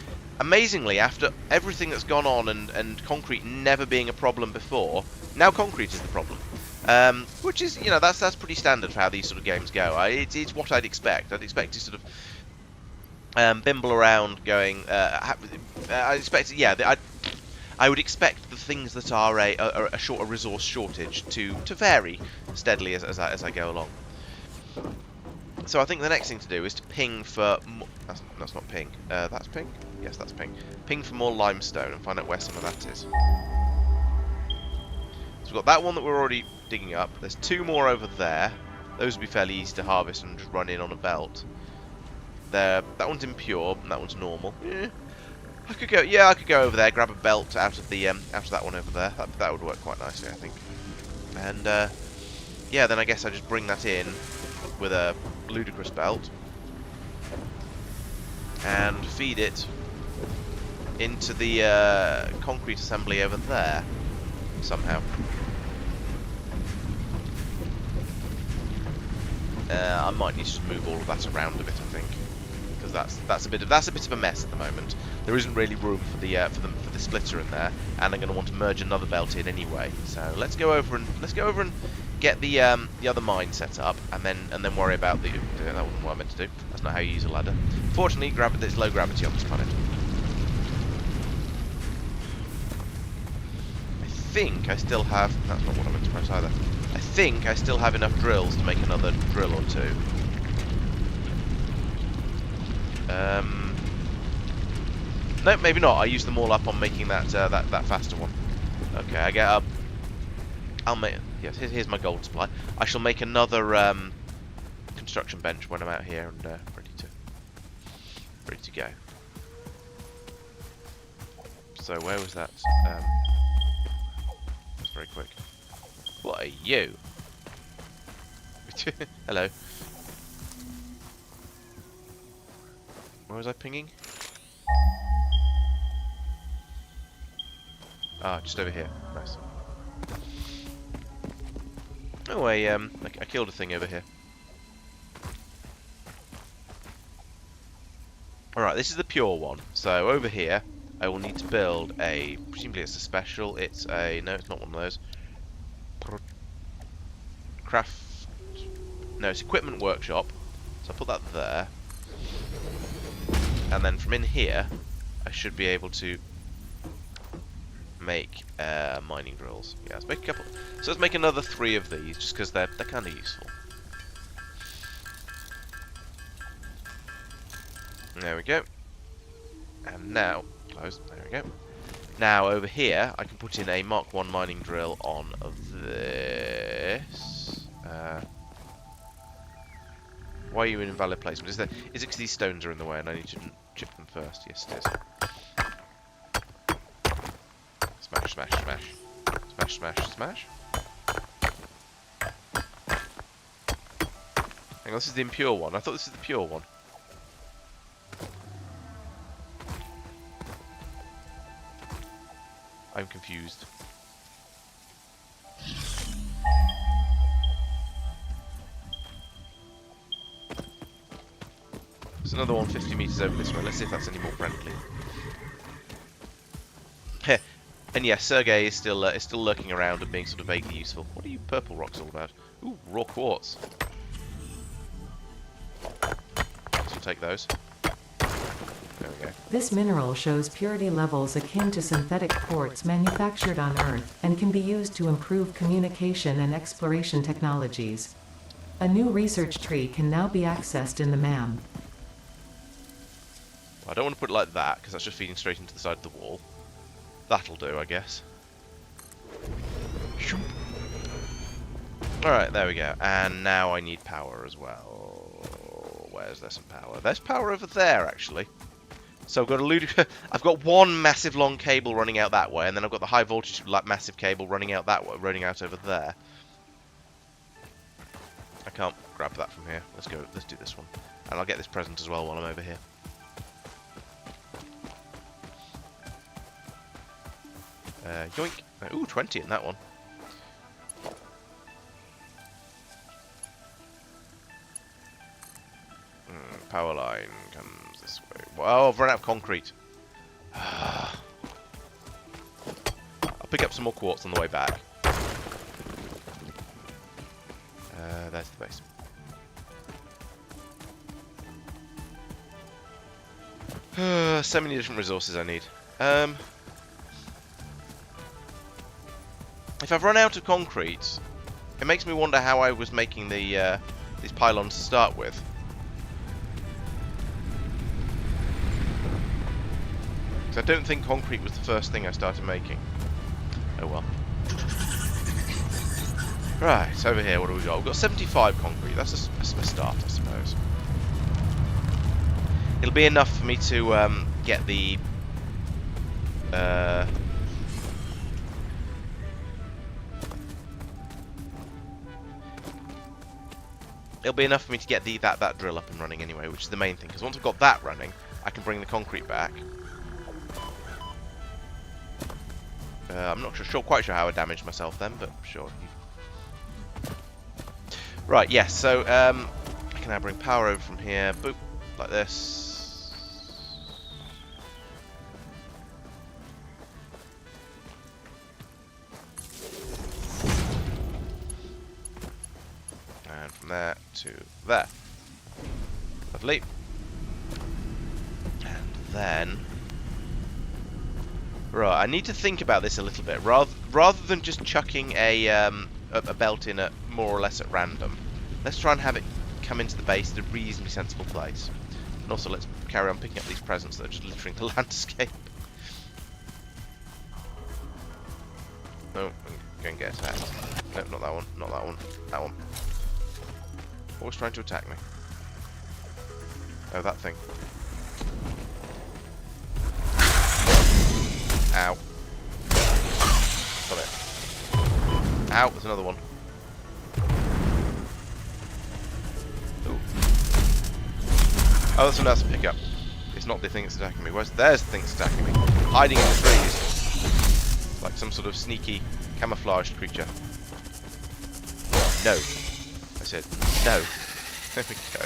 Amazingly, after everything that's gone on and concrete never being a problem before, now concrete is the problem. Which is, you know, that's pretty standard for how these sort of games go. It's what I'd expect. I'd expect to sort of bimble around, going. I expect, yeah. I would expect the things that are a resource shortage to vary steadily as I go along. So I think the next thing to do is to ping for. That's not ping. That's ping. Yes, that's ping. Ping for more limestone and find out where some of that is. So we've got that one that we're already digging up. There's two more over there. Those would be fairly easy to harvest and just run in on a belt. There, that one's impure and that one's normal. Yeah, I could go over there, grab a belt out of that one over there. That would work quite nicely, I think. And yeah, then I guess I just bring that in with a ludicrous belt and feed it into the concrete assembly over there somehow. I might need to move all of that around a bit, I think, because that's a bit of a mess at the moment. There isn't really room for the splitter in there, and I'm going to want to merge another belt in anyway. So let's go over and get the other mine set up, and then worry about that wasn't what I meant to do. That's not how you use a ladder. Fortunately, there's low gravity on this planet. I think I still have... That's not what I meant to press either. I think I still have enough drills to make another drill or two. No, maybe not. I used them all up on making that faster one. Okay, I get up. I'll make... Yes, here's my gold supply. I shall make another construction bench when I'm out here and ready to go. So where was that? That's very quick. What are you? Hello. Where was I pinging? Ah, just over here. Nice. Oh, I killed a thing over here. Alright, this is the pure one. So over here, I will need to build a... Presumably it's a special. It's a... No, it's not one of those. Craft... No, it's equipment workshop. So I'll put that there. And then from in here, I should be able to make mining drills. Yeah, let's make a couple. So let's make another 3 of these, just because they're kind of useful. There we go. And now, close. There we go. Now over here, I can put in a Mark 1 mining drill on this. Why are you in invalid placement? Is it because these stones are in the way and I need to chip them first? Yes, it is. Smash, smash, smash. Smash, smash, smash. Hang on, this is the impure one. I thought this was the pure one. I'm confused. There's another one 50 meters over this way. Let's see if that's any more friendly. Heh. And yes, Sergei is still lurking around and being sort of vaguely useful. What are you purple rocks all about? Ooh, raw quartz. So we'll take those. There we go. This mineral shows purity levels akin to synthetic quartz manufactured on Earth, and can be used to improve communication and exploration technologies. A new research tree can now be accessed in the MAM. I don't want to put it like that, because that's just feeding straight into the side of the wall. That'll do, I guess. Alright, there we go. And now I need power as well. Where's there some power? There's power over there, actually. So I've got I've got one massive long cable running out that way, and then I've got the high voltage like massive cable running out that way, running out over there. I can't grab that from here. Let's go. Let's do this one, and I'll get this present as well while I'm over here. Yoink! Ooh, 20 in that one. Power line comes this way. Oh, I've run out of concrete. I'll pick up some more quartz on the way back. There's the base. So many different resources I need. If I've run out of concrete, it makes me wonder how I was making the these pylons to start with. I don't think concrete was the first thing I started making. Oh well. Right, over here, what do we got? We've got 75 concrete. That's a start, I suppose. It'll be enough for me to get the... It'll be enough for me to get that drill up and running anyway, which is the main thing. Because once I've got that running, I can bring the concrete back. I'm not quite sure how I damaged myself then, but sure. Right, yes, so I can now bring power over from here, boop, like this. And from there to there. Lovely. And then... Right, I need to think about this a little bit. Rather than just chucking a belt in at more or less at random, let's try and have it come into the base at a reasonably sensible place. And also let's carry on picking up these presents that are just littering the landscape. Oh, I'm going to get attacked. No, not that one, not that one, that one. Always trying to attack me. Oh, that thing. Ow. Got it. Ow, there's another one. Ooh. Oh, that's one else to pick up. It's not the thing that's attacking me. There's the thing that's attacking me. Hiding in the trees. Like some sort of sneaky, camouflaged creature. No. I said, no. There we go.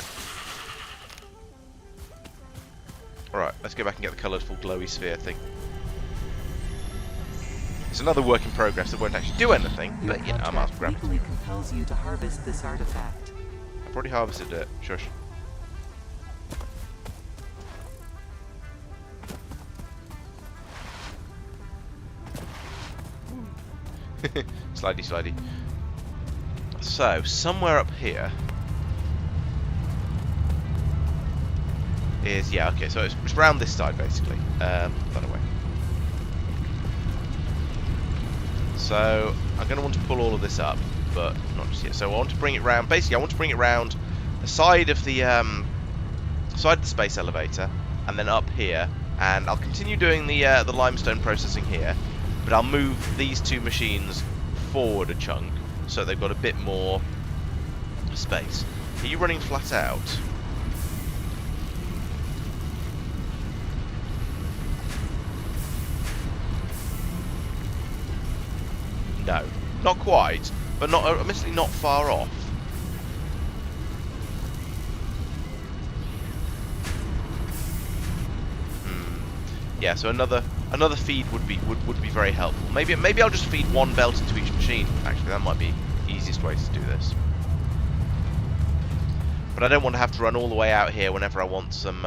Alright, let's go back and get the colourful glowy sphere thing. It's another work in progress that won't actually do anything, but you know, I might as well grab it. Legally compels you to harvest this artifact. I've already harvested it. Shush. Slidey, slidey. So, somewhere up here is, yeah, okay, so it's round this side basically. That away. So I'm going to want to pull all of this up, but not just yet. So I want to bring it round. Basically, I want to bring it round the side of the space elevator, and then up here. And I'll continue doing the limestone processing here. but I'll move these two machines forward a chunk so they've got a bit more space. Are you running flat out? No, not quite, but not admittedly not far off. Yeah, so another feed would be very helpful. Maybe I'll just feed one belt into each machine. Actually, that might be the easiest way to do this. But I don't want to have to run all the way out here whenever I want some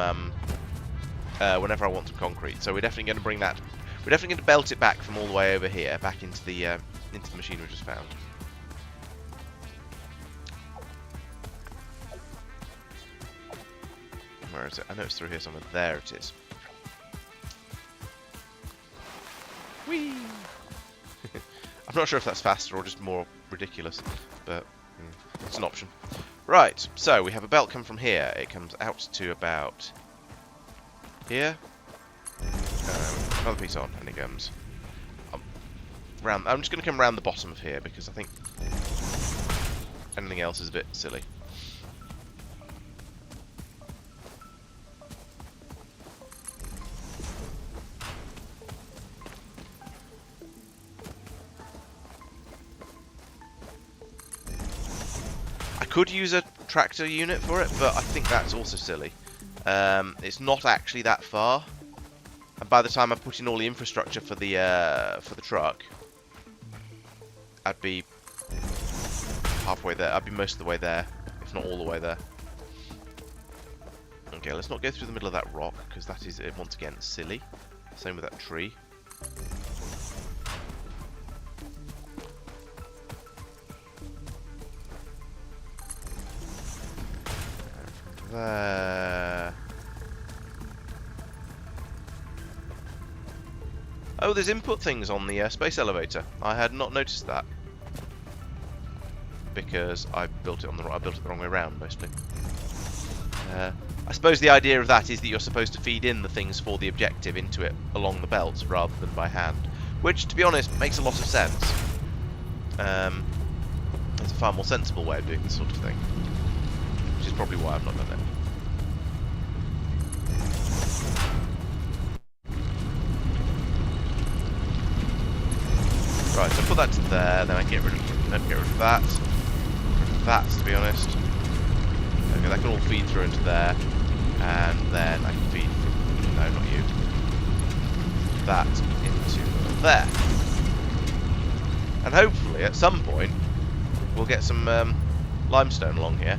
concrete. So we're definitely going to bring that. We're definitely going to belt it back from all the way over here, back into the machine we just found. Where is it? I know it's through here somewhere. There it is. Whee! I'm not sure if that's faster or just more ridiculous, but it's an option. Right, so we have a belt come from here. It comes out to about here. Another piece on, and it comes round. I'm just going to come round the bottom of here because I think anything else is a bit silly. Could use a tractor unit for it, but I think that's also silly. It's not actually that far, and by the time I put in all the infrastructure for the truck, I'd be halfway there. I'd be most of the way there, if not all the way there. Okay, let's not go through the middle of that rock because that is once again silly. Same with that tree. There. Oh, there's input things on the space elevator. I had not noticed that because I built it the wrong way around mostly. I suppose the idea of that is that you're supposed to feed in the things for the objective into it along the belts rather than by hand, which, to be honest, makes a lot of sense. It's a far more sensible way of doing this sort of thing. Which is probably why I've not done it. Right, so put that to there, then I get rid of that. Get rid of that, to be honest. Okay, that can all feed through into there, and then I can feed from, no, not you, that into there. And hopefully, at some point, we'll get some limestone along here.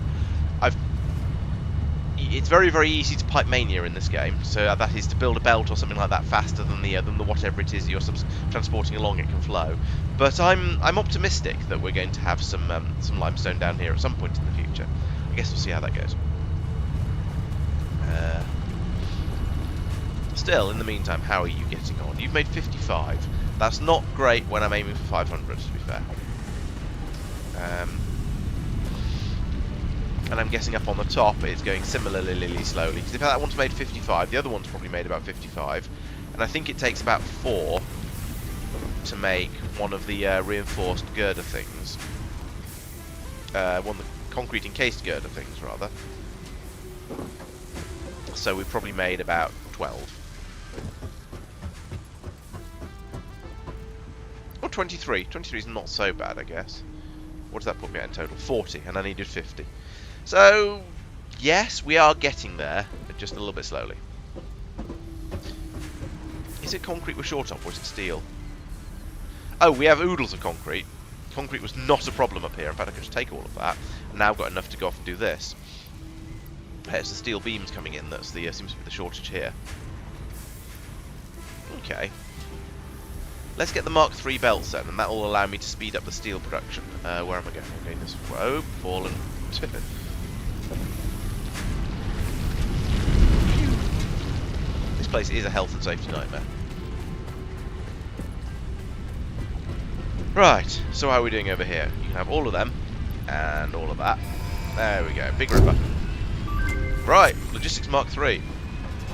It's very, very easy to pipe mania in this game, so that is to build a belt or something like that faster than the whatever it is you're transporting along it can flow. But I'm optimistic that we're going to have some limestone down here at some point in the future. I guess we'll see how that goes. Still, in the meantime, how are you getting on? You've made 55. That's not great when I'm aiming for 500, to be fair. And I'm guessing up on the top it's going similarly slowly. Because if that one's made 55, the other one's probably made about 55. And I think it takes about 4 to make one of the reinforced girder things. One of the concrete encased girder things, rather. So we've probably made about 12. Or 23. 23 is not so bad, I guess. What does that put me at in total? 40, and I needed 50. So, yes, we are getting there, but just a little bit slowly. Is it concrete we're short of, or is it steel? Oh, we have oodles of concrete. Concrete was not a problem up here. In fact, I could just take all of that, and now I've got enough to go off and do this. It's the steel beams coming in that's the seems to be the shortage here. Okay. Let's get the Mark III belts then, and that will allow me to speed up the steel production. Where am I going? I'm going this way. Oh, fallen. This place is a health and safety nightmare. Right, so how are we doing over here? You can have all of them, and all of that. There we go, big ripper. Right, Logistics Mark III.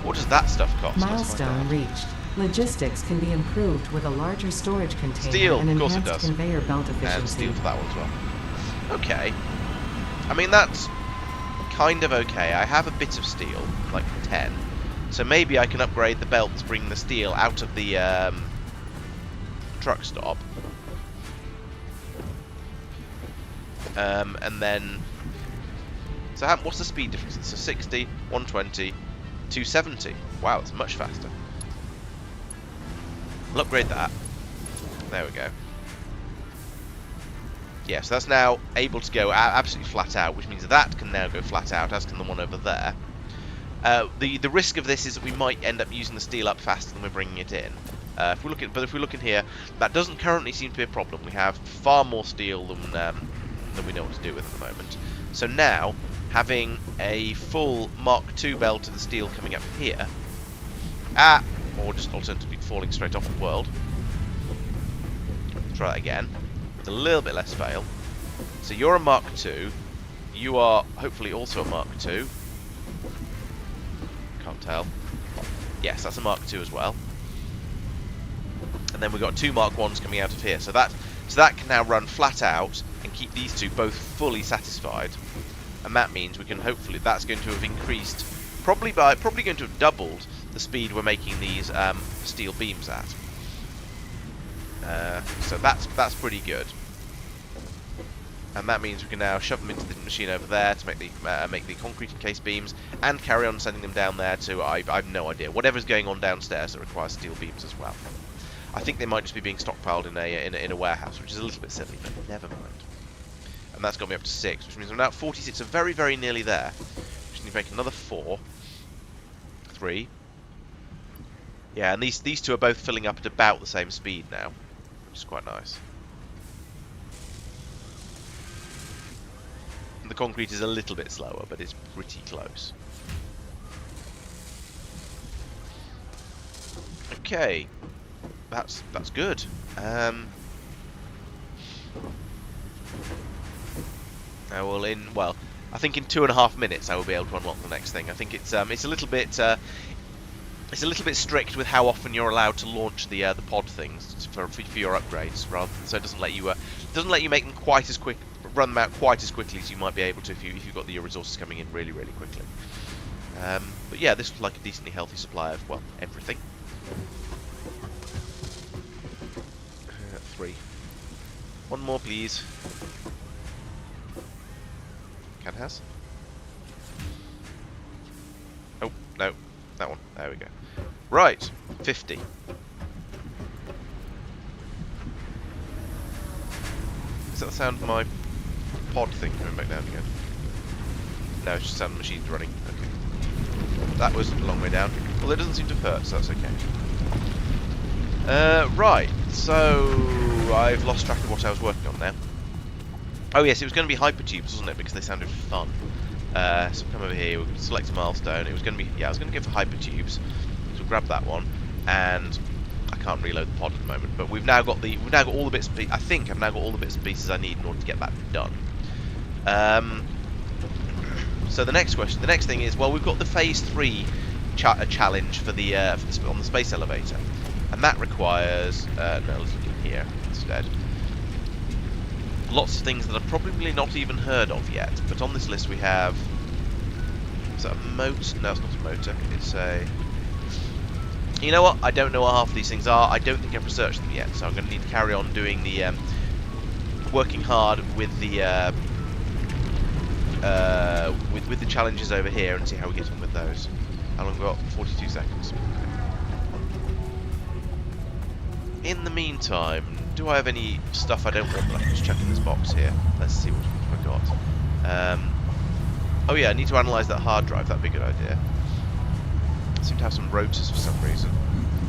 What does that stuff cost? Milestone reached. Logistics can be improved with a larger storage container Steel, and of course it enhanced does. conveyor belt And efficiency. steel for that one as well. Okay. I mean, that's kind of okay. I have a bit of steel, like 10. So maybe I can upgrade the belt that's bringing the steel out of the truck stop. And then... So what's the speed difference? So 60, 120, 270. Wow, it's much faster. We'll upgrade that. There we go. Yeah, so that's now able to go absolutely flat out, which means that can now go flat out, as can the one over there. The risk of this is that we might end up using the steel up faster than we're bringing it in. If we look in here, that doesn't currently seem to be a problem. We have far more steel than we know what to do with at the moment. So now, having a full Mark II belt of the steel coming up here, or just alternatively falling straight off the world. Try that again, with a little bit less fail. So you're a Mark II, you are hopefully also a Mark II. Can't tell. Yes, that's a Mark II as well. And then we've got 2 Mark Is coming out of here. So that can now run flat out and keep these two both fully satisfied. And that means we can hopefully, that's going to have increased, probably going to have doubled the speed we're making these steel beams at. So that's pretty good. And that means we can now shove them into the machine over there to make the concrete encased beams, and carry on sending them down there to, I've no idea, whatever's going on downstairs that requires steel beams as well. I think they might just be being stockpiled in a warehouse, which is a little bit silly, but never mind. And that's got me up to 6, which means I'm now at 46, so very, very nearly there. Just need to make another 4. 3. Yeah, and these two are both filling up at about the same speed now, which is quite nice. And the concrete is a little bit slower, but it's pretty close. Okay, that's good. I think in 2.5 minutes I will be able to unlock the next thing. I think it's a little bit strict with how often you're allowed to launch the pod things for your upgrades, rather so it doesn't let you make them quite as quick, run them out quite as quickly as you might be able to if you've got your resources coming in really, really quickly. But yeah, this was like a decently healthy supply of, well, everything. 3. One more, please. Can has. Oh, no. That one. There we go. Right. 50. Is that the sound of my pod thing coming back down again? No, it's just the sound of the machines running. Okay. That was a long way down. Well, it doesn't seem to hurt, so that's okay. Right. So, I've lost track of what I was working on now. Oh yes, it was going to be hypertubes, wasn't it? Because they sounded fun. So come over here, we'll select a milestone. It was going to be, yeah, I was going to go for hypertubes. So we'll grab that one, and I can't reload the pod at the moment. But we've now got all the bits. I think I've now got all the bits and pieces I need in order to get that done. So the next thing is, well, we've got the phase 3 challenge for the on the space elevator, and that requires no, let's look in here instead. Lots of things that I've probably not even heard of yet, but on this list we have... Is that a motor? No, it's not a motor. It's a... You know what? I don't know what half of these things are. I don't think I've researched them yet, so I'm going to need to carry on doing the... working hard with the... with the challenges over here and see how we get on with those. How long have we got? 42 seconds. In the meantime, do I have any stuff I don't want that I can just chuck in this box here? Let's see what I've got. Oh yeah, I need to analyse that hard drive. That'd be a good idea. I seem to have some rotors for some reason.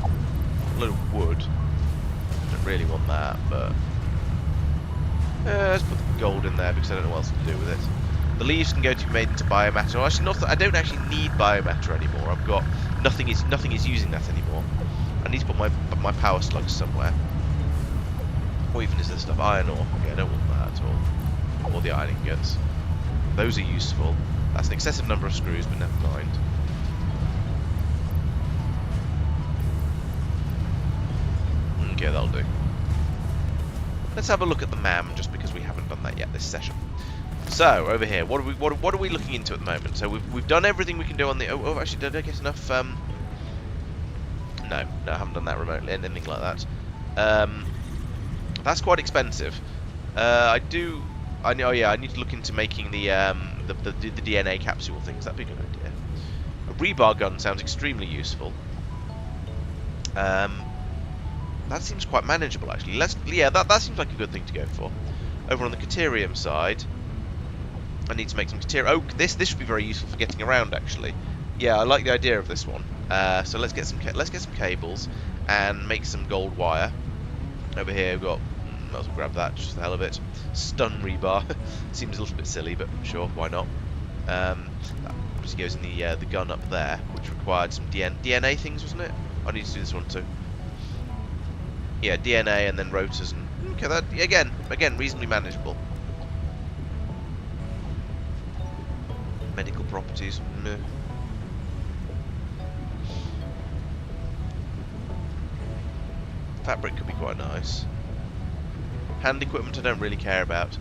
A load of wood. Don't really want that, but... let's put the gold in there because I don't know what else to do with it. The leaves can go to be made into biomatter. Well, actually, I don't actually need biomatter anymore. I've got... Nothing is using that anymore. I need to put my power slugs somewhere. What even is this stuff? Iron ore. Okay, I don't want that at all. Or the iron ingots. Those are useful. That's an excessive number of screws, but never mind. that'll do. Let's have a look at the MAM, just because we haven't done that yet this session. So, over here, what are we looking into at the moment? So we've done everything we can do on the... Oh, actually, did I get enough... No, I haven't done that remotely, anything like that. That's quite expensive. I know, yeah, I need to look into making the DNA capsule things. That'd be a good idea. A rebar gun sounds extremely useful. That seems quite manageable, actually. Yeah, that seems like a good thing to go for. Over on the Caterium side, I need to make some Caterium. Oh, this should be very useful for getting around, actually. Yeah, I like the idea of this one. So let's get some cables and make some gold wire. Over here we've got. Might as well grab that just for the hell of it. Stun rebar. Seems a little bit silly, but sure, why not? That obviously goes in the gun up there, which required some DNA things, wasn't it? I need to do this one too. Yeah, DNA and then rotors and okay, that again reasonably manageable. Medical properties. Meh. Fabric could be quite nice. Hand equipment I don't really care about.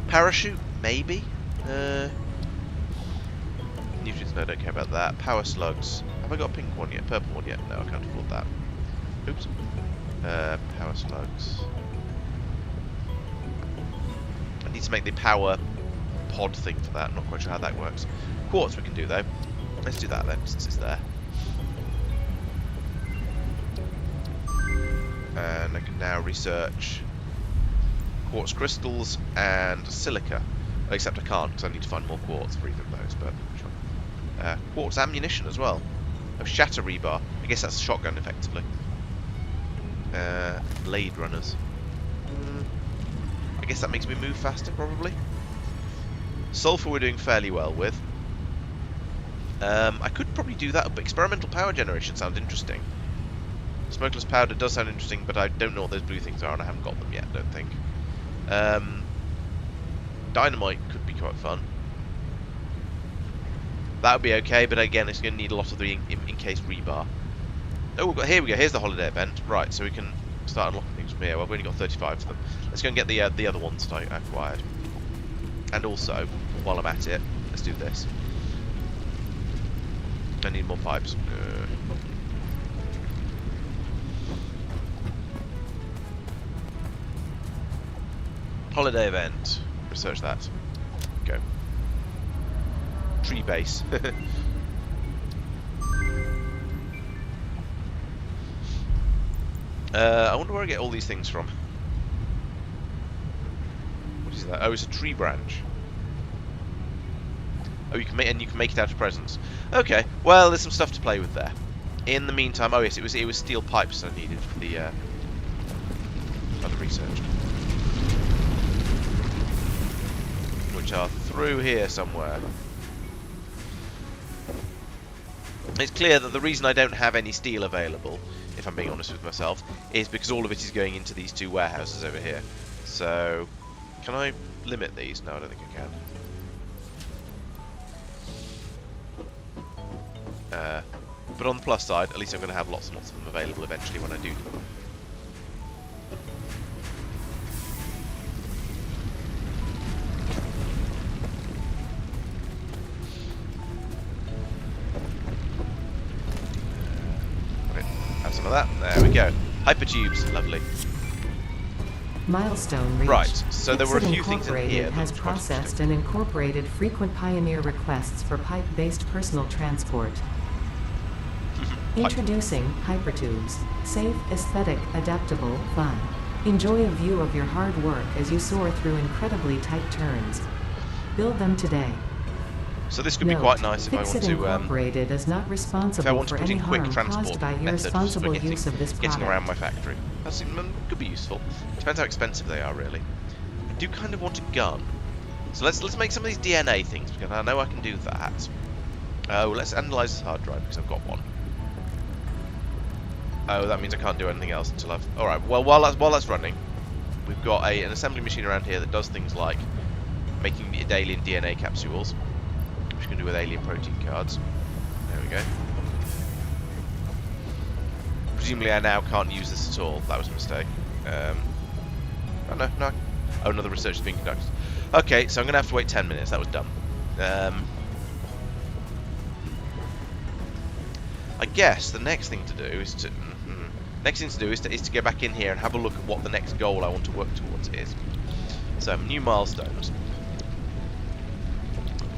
Parachute, maybe? Nutrients, no, I don't care about that. Power slugs. Have I got a pink one yet? Purple one yet? No, I can't afford that. Oops. Power slugs. I need to make the power pod thing for that. I'm not quite sure how that works. Quartz we can do though. Let's do that then, since it's there. And I can now research quartz crystals and silica. Except I can't, because I need to find more quartz for either of those, but sure. Quartz ammunition as well. Oh, shatter rebar. I guess that's a shotgun, effectively. Blade runners. I guess that makes me move faster, probably. Sulfur we're doing fairly well with. I could probably do that, but experimental power generation sounds interesting. Smokeless powder does sound interesting, but I don't know what those blue things are, and I haven't got them yet, I don't think. Dynamite could be quite fun. That would be okay, but again, it's going to need a lot of the in-case rebar. Oh, here we go. Here's the holiday event. Right, so we can start unlocking things from here. Well, we've only got 35 of them. Let's go and get the other ones that I acquired. And also, while I'm at it, let's do this. I need more pipes. Holiday event. Research that. Go. Tree base. I wonder where I get all these things from. What is that? Oh, it's a tree branch. Oh, you can make it out of presents. Okay. Well, there's some stuff to play with there. In the meantime, oh yes, it was steel pipes I needed for the other research, which are through here somewhere. It's clear that the reason I don't have any steel available, if I'm being honest with myself, is because all of it is going into these two warehouses over here. So, can I limit these? No, I don't think I can. But on the plus side, at least I'm going to have lots and lots of them available eventually when I do them. Have some of that. There we go. Hypertubes, lovely. Milestone reached. Right, so there were a Ipsit few things in here that has was quite processed and incorporated frequent Pioneer requests for pipe-based personal transport. Introducing Hypertubes. Safe, aesthetic, adaptable, fun. Enjoy a view of your hard work as you soar through incredibly tight turns. Build them today. So this could be quite nice if I want Ipsit to. Incorporated is not responsible for any harm caused by irresponsible use of this getting product. around my factory. That could be useful. Depends how expensive they are, really. I do kind of want a gun. So let's make some of these DNA things because I know I can do that. Oh, let's analyze this hard drive because I've got one. Oh, that means I can't do anything else until I've... Alright, well, while that's running, we've got an assembly machine around here that does things like making alien DNA capsules, which you can do with alien protein cards. There we go. Presumably I now can't use this at all. That was a mistake. Oh no, no. Oh, another research is being conducted. Okay, so I'm going to have to wait 10 minutes. That was dumb. I guess the next thing to do is to... is to get back in here and have a look at what the next goal I want to work towards is. So, new milestones.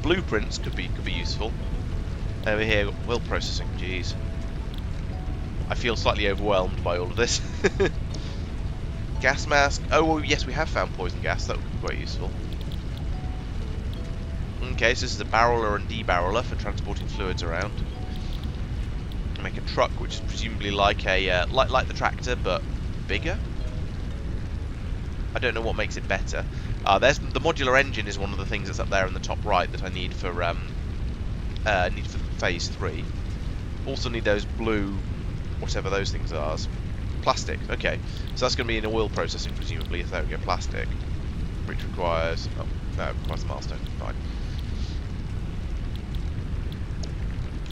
Blueprints could be useful. Over here, will processing. Jeez. I feel slightly overwhelmed by all of this. Gas mask. Oh, well, yes, we have found poison gas. That would be quite useful. Okay, so this is a barreler and debarreler for transporting fluids around. Make a truck, which is presumably like a like the tractor, but bigger. I don't know what makes it better. There's the modular engine is one of the things that's up there in the top right that I need for phase 3. Also need those blue, whatever those things are. Plastic. Okay, so that's going to be in oil processing, presumably. If there we go, plastic, which requires requires a milestone. Fine.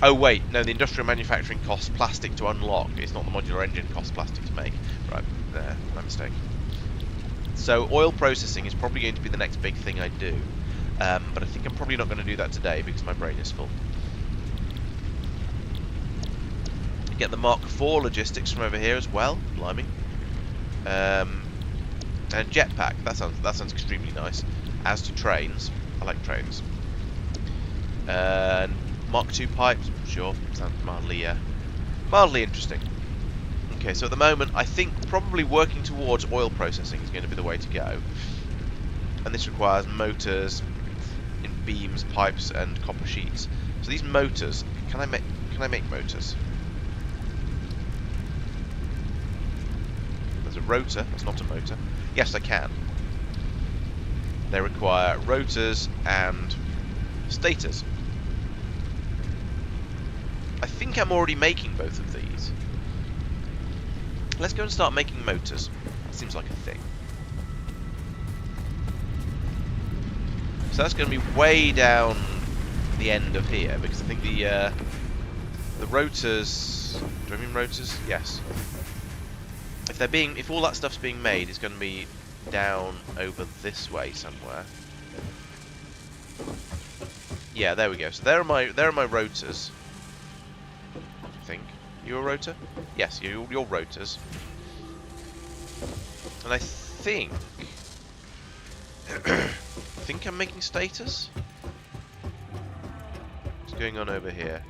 Oh wait, no, the industrial manufacturing costs plastic to unlock. It's not the modular engine costs plastic to make. Right, there, my mistake. So oil processing is probably going to be the next big thing I do. But I think I'm probably not going to do that today because my brain is full. Get the Mark IV logistics from over here as well, blimey. And jetpack, that sounds extremely nice. As do trains, I like trains. And Mark II pipes, sure, sounds mildly interesting. Okay, so at the moment, I think probably working towards oil processing is going to be the way to go. And this requires motors in beams, pipes, and copper sheets. So these motors, can I make motors? There's a rotor, that's not a motor. Yes, I can. They require rotors and stators. I think I'm already making both of these. Let's go and start making motors. That seems like a thing. So that's going to be way down the end of here, because I think the rotors... Do I mean rotors? Yes. If all that stuff's being made, it's going to be down over this way somewhere. Yeah, there we go. So there are my rotors. I think. You a rotor? Yes, you're rotors. And I think I'm making stators. What's going on over here?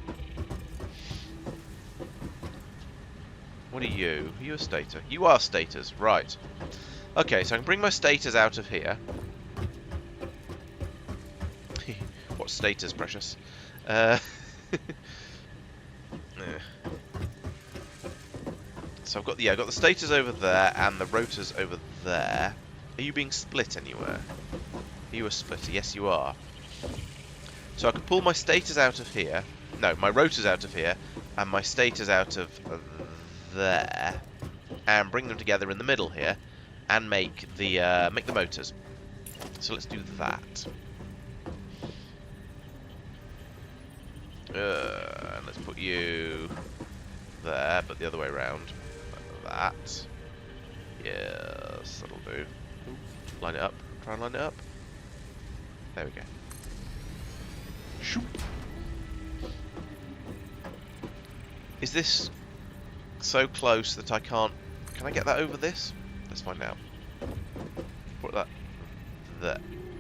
What are you? Are you a stator? You are stators, right. Okay, so I can bring my stators out of here. What stators, precious? So I've got the stators over there and the rotors over there. Are you being split anywhere? Are you a splitter? Yes, you are. So I can pull my stators out of here. No, my rotors out of here, and my stators out of there, and bring them together in the middle here, and make the motors. So let's do that. And let's put you there, but the other way around. Like that. Yes, that'll do. Ooh, line it up. Try and line it up. There we go. Shoop. Is this so close that I can't... Can I get that over this? Let's find out. Put that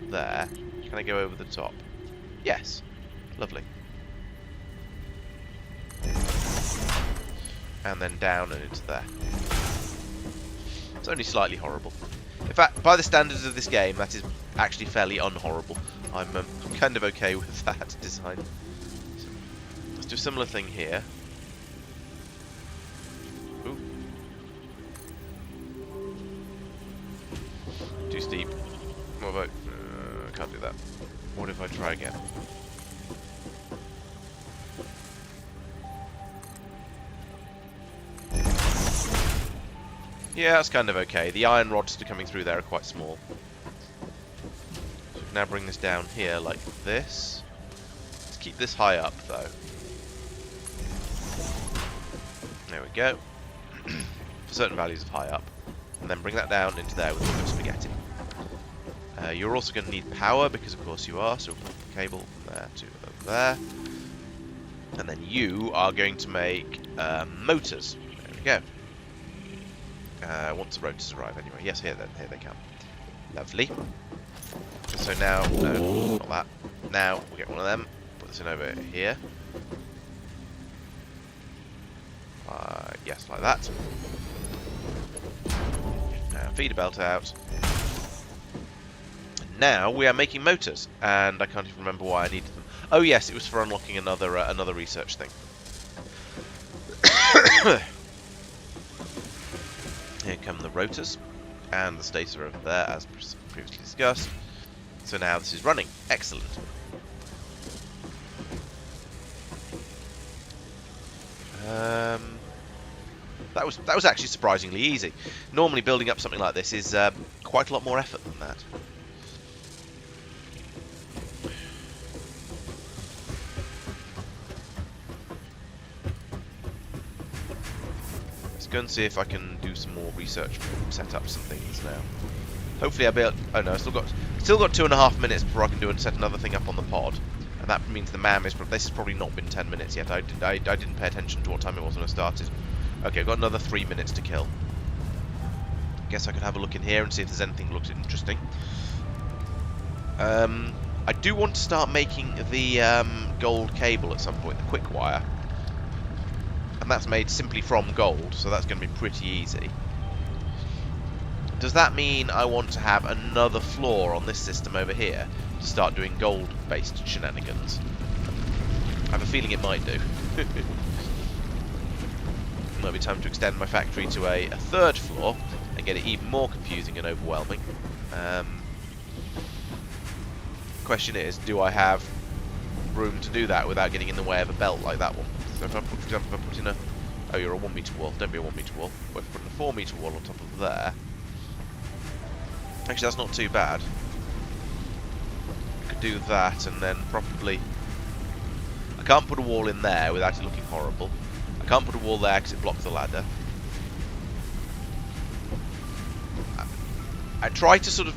there. Can I go over the top? Yes. Lovely. And then down and into there. It's only slightly horrible. In fact, by the standards of this game, that is actually fairly unhorrible. I'm kind of okay with that design. So, let's do a similar thing here. Ooh. Too steep. What about... I can't do that. What if I try again? Yeah, that's kind of okay. The iron rods coming through there are quite small. So we can now bring this down here like this. Let's keep this high up though. There we go. For certain values of high up. and then bring that down into there with a bit of spaghetti. You're also going to need power, because of course you are, so we'll put the cable from there to over there. And then you are going to make motors. There we go. Once the rotors arrive anyway. Yes, here they come. Lovely. So now, no, not that. Now we'll get one of them. Put this in over here. Yes, like that. Now feed a belt out. And now we are making motors, and I can't even remember why I needed them. Oh yes, it was for unlocking another research thing. Here come the rotors, and the stator over there, as previously discussed. So now this is running. Excellent. That was actually surprisingly easy. Normally, building up something like this is quite a lot more effort than that. Let's go and see if I can do some more research, set up some things now. Hopefully I'll be able... Oh no, I've still got 2.5 minutes before I can do and set another thing up on the pod. And that means the MAM is... This has probably not been 10 minutes yet. I didn't pay attention to what time it was when I started. Okay, I've got another 3 minutes to kill. Guess I could have a look in here and see if there's anything that looks interesting. I do want to start making the gold cable at some point, the quick wire. And that's made simply from gold, so that's going to be pretty easy. Does that mean I want to have another floor on this system over here to start doing gold-based shenanigans? I have a feeling it might do. It might be time to extend my factory to a third floor and get it even more confusing and overwhelming. Question is, do I have room to do that without getting in the way of a belt like that one? So if I put, for example, if I put in a... Oh, you're a 1 metre wall. Don't be a 1 metre wall. But if I put in a 4 metre wall on top of there... Actually, that's not too bad. I could do that and then probably... I can't put a wall in there without it looking horrible. I can't put a wall there because it blocks the ladder. I try to sort of...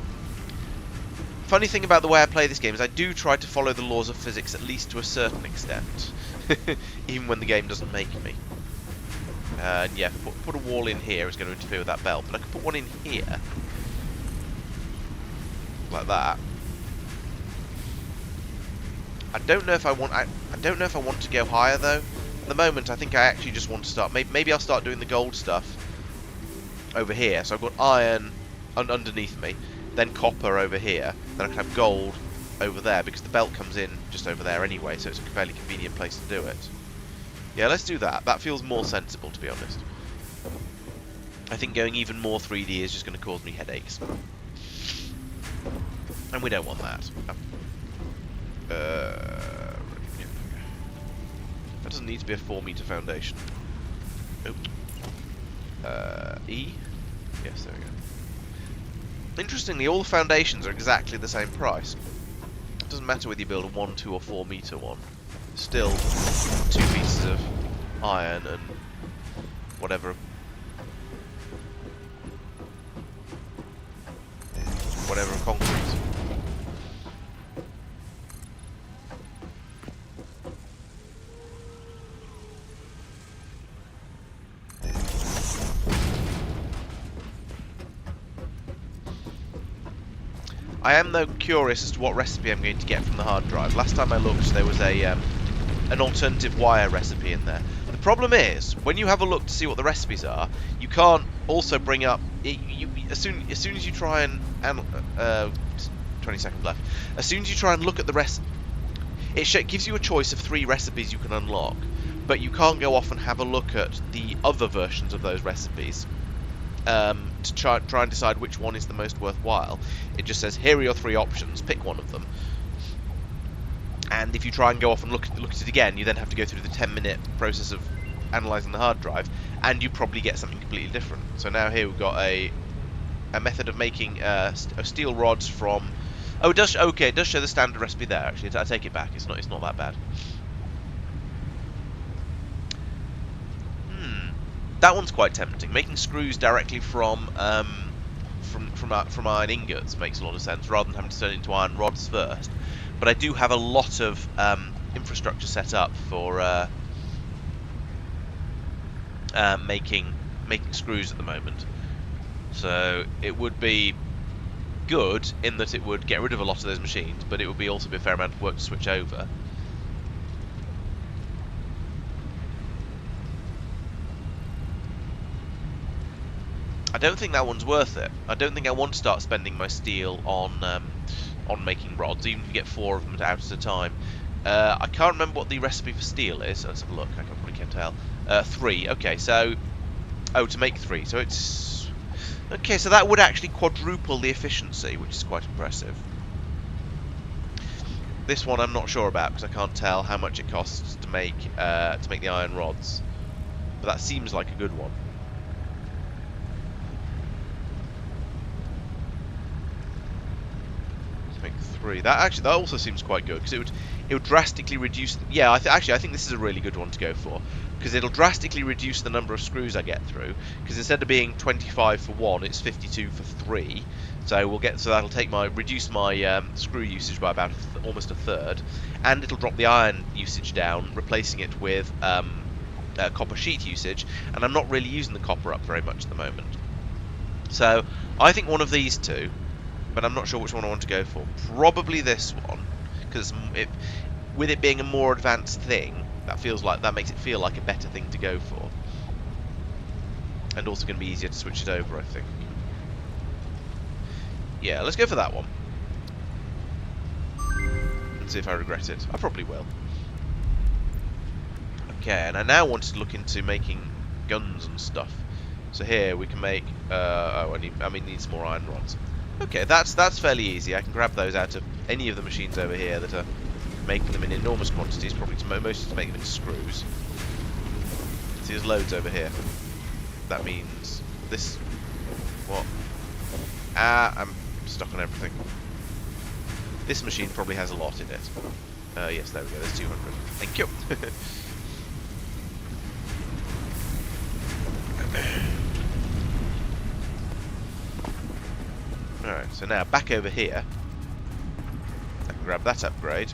Funny thing about the way I play this game is I do try to follow the laws of physics at least to a certain extent. Even when the game doesn't make me. And yeah, put a wall in here is going to interfere with that belt. But I can put one in here. Like that. I don't know if I want... I don't know if I want to go higher though. At the moment, I think I actually just want to start... Maybe I'll start doing the gold stuff over here. So I've got iron underneath me. Then copper over here. Then I can have gold over there, because the belt comes in just over there anyway, so it's a fairly convenient place to do it. Yeah, let's do that. That feels more sensible, to be honest. I think going even more 3D is just going to cause me headaches. And we don't want that. That doesn't need to be a 4 metre foundation. Nope. E? Yes, there we go. Interestingly, all the foundations are exactly the same price. It doesn't matter whether you build a 1, 2 or 4 metre one. Still 2 pieces of iron and whatever of concrete. I am though curious as to what recipe I'm going to get from the hard drive. Last time I looked, there was a an alternative wire recipe in there. The problem is, when you have a look to see what the recipes are, you can't also bring up... as soon as you try and 20 seconds left. As soon as you try and look at the recipe, it gives you a choice of 3 recipes you can unlock, but you can't go off and have a look at the other versions of those recipes to try and decide which one is the most worthwhile. It just says, here are your 3 options, pick one of them. And if you try and go off and look at it again, you then have to go through the 10-minute process of analysing the hard drive, and you probably get something completely different. So now here we've got a method of making steel rods from... Oh, it does show the standard recipe there, actually. I take it back, it's not that bad. that one's quite tempting. Making screws directly from iron ingots makes a lot of sense, rather than having to turn it into iron rods first. But I do have a lot of infrastructure set up for making screws at the moment. So it would be good in that it would get rid of a lot of those machines, but it would also be a fair amount of work to switch over. I don't think that one's worth it. I don't think I want to start spending my steel on making rods, even if you get 4 of them out at a time. I can't remember what the recipe for steel is. Let's have a look. I probably can't tell. 3. Okay, so to make 3. So it's okay. So that would actually quadruple the efficiency, which is quite impressive. This one I'm not sure about because I can't tell how much it costs to make the iron rods, but that seems like a good one. Make 3. That also seems quite good because it would drastically reduce. Yeah, actually I think this is a really good one to go for because it'll drastically reduce the number of screws I get through. Because instead of being 25 for 1, it's 52 for 3. So that'll reduce my screw usage by about almost a third, and it'll drop the iron usage down, replacing it with copper sheet usage. And I'm not really using the copper up very much at the moment. So I think one of these two. But I'm not sure which one I want to go for. Probably this one, because with it being a more advanced thing, that makes it feel like a better thing to go for, and also going to be easier to switch it over, I think. Yeah, let's go for that one, and see if I regret it. I probably will. Okay, and I now wanted to look into making guns and stuff. So here we can make. I need some more iron rods. Okay, that's fairly easy. I can grab those out of any of the machines over here that are making them in enormous quantities, probably mostly to make them into screws. See, there's loads over here. That means this. What? I'm stuck on everything. This machine probably has a lot in it. Yes, there we go. There's 200. Thank you. Alright, so now back over here, I can grab that upgrade,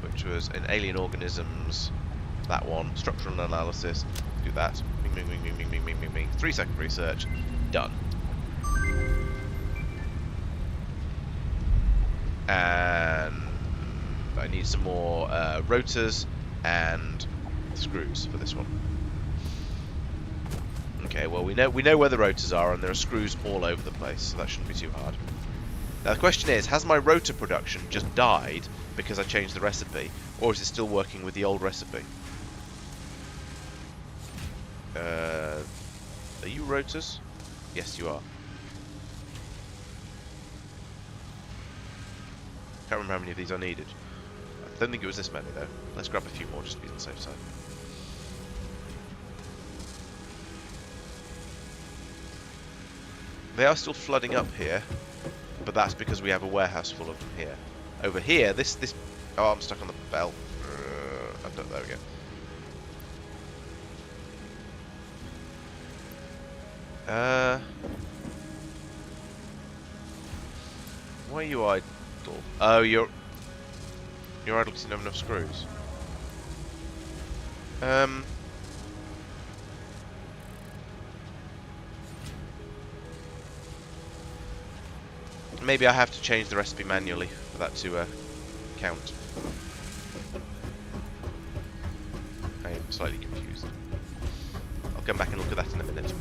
which was in alien organisms, that one, structural analysis, do that, bing, bing, bing, bing, bing, bing, bing, bing, bing, 3-second research, done. And I need some more rotors and screws for this one. Okay, well we know where the rotors are, and there are screws all over the place, so that shouldn't be too hard. Now the question is, has my rotor production just died because I changed the recipe, or is it still working with the old recipe? Are you rotors? Yes, you are. Can't remember how many of these I needed. I don't think it was this many though. Let's grab a few more just to be on the safe side. They are still flooding up here, but that's because we have a warehouse full of them here. Over here, this. Oh, I'm stuck on the belt. There we go. Why are you idle? Oh, you're idle because you don't have enough screws. Maybe I have to change the recipe manually for that to count. I am slightly confused. I'll come back and look at that in a minute.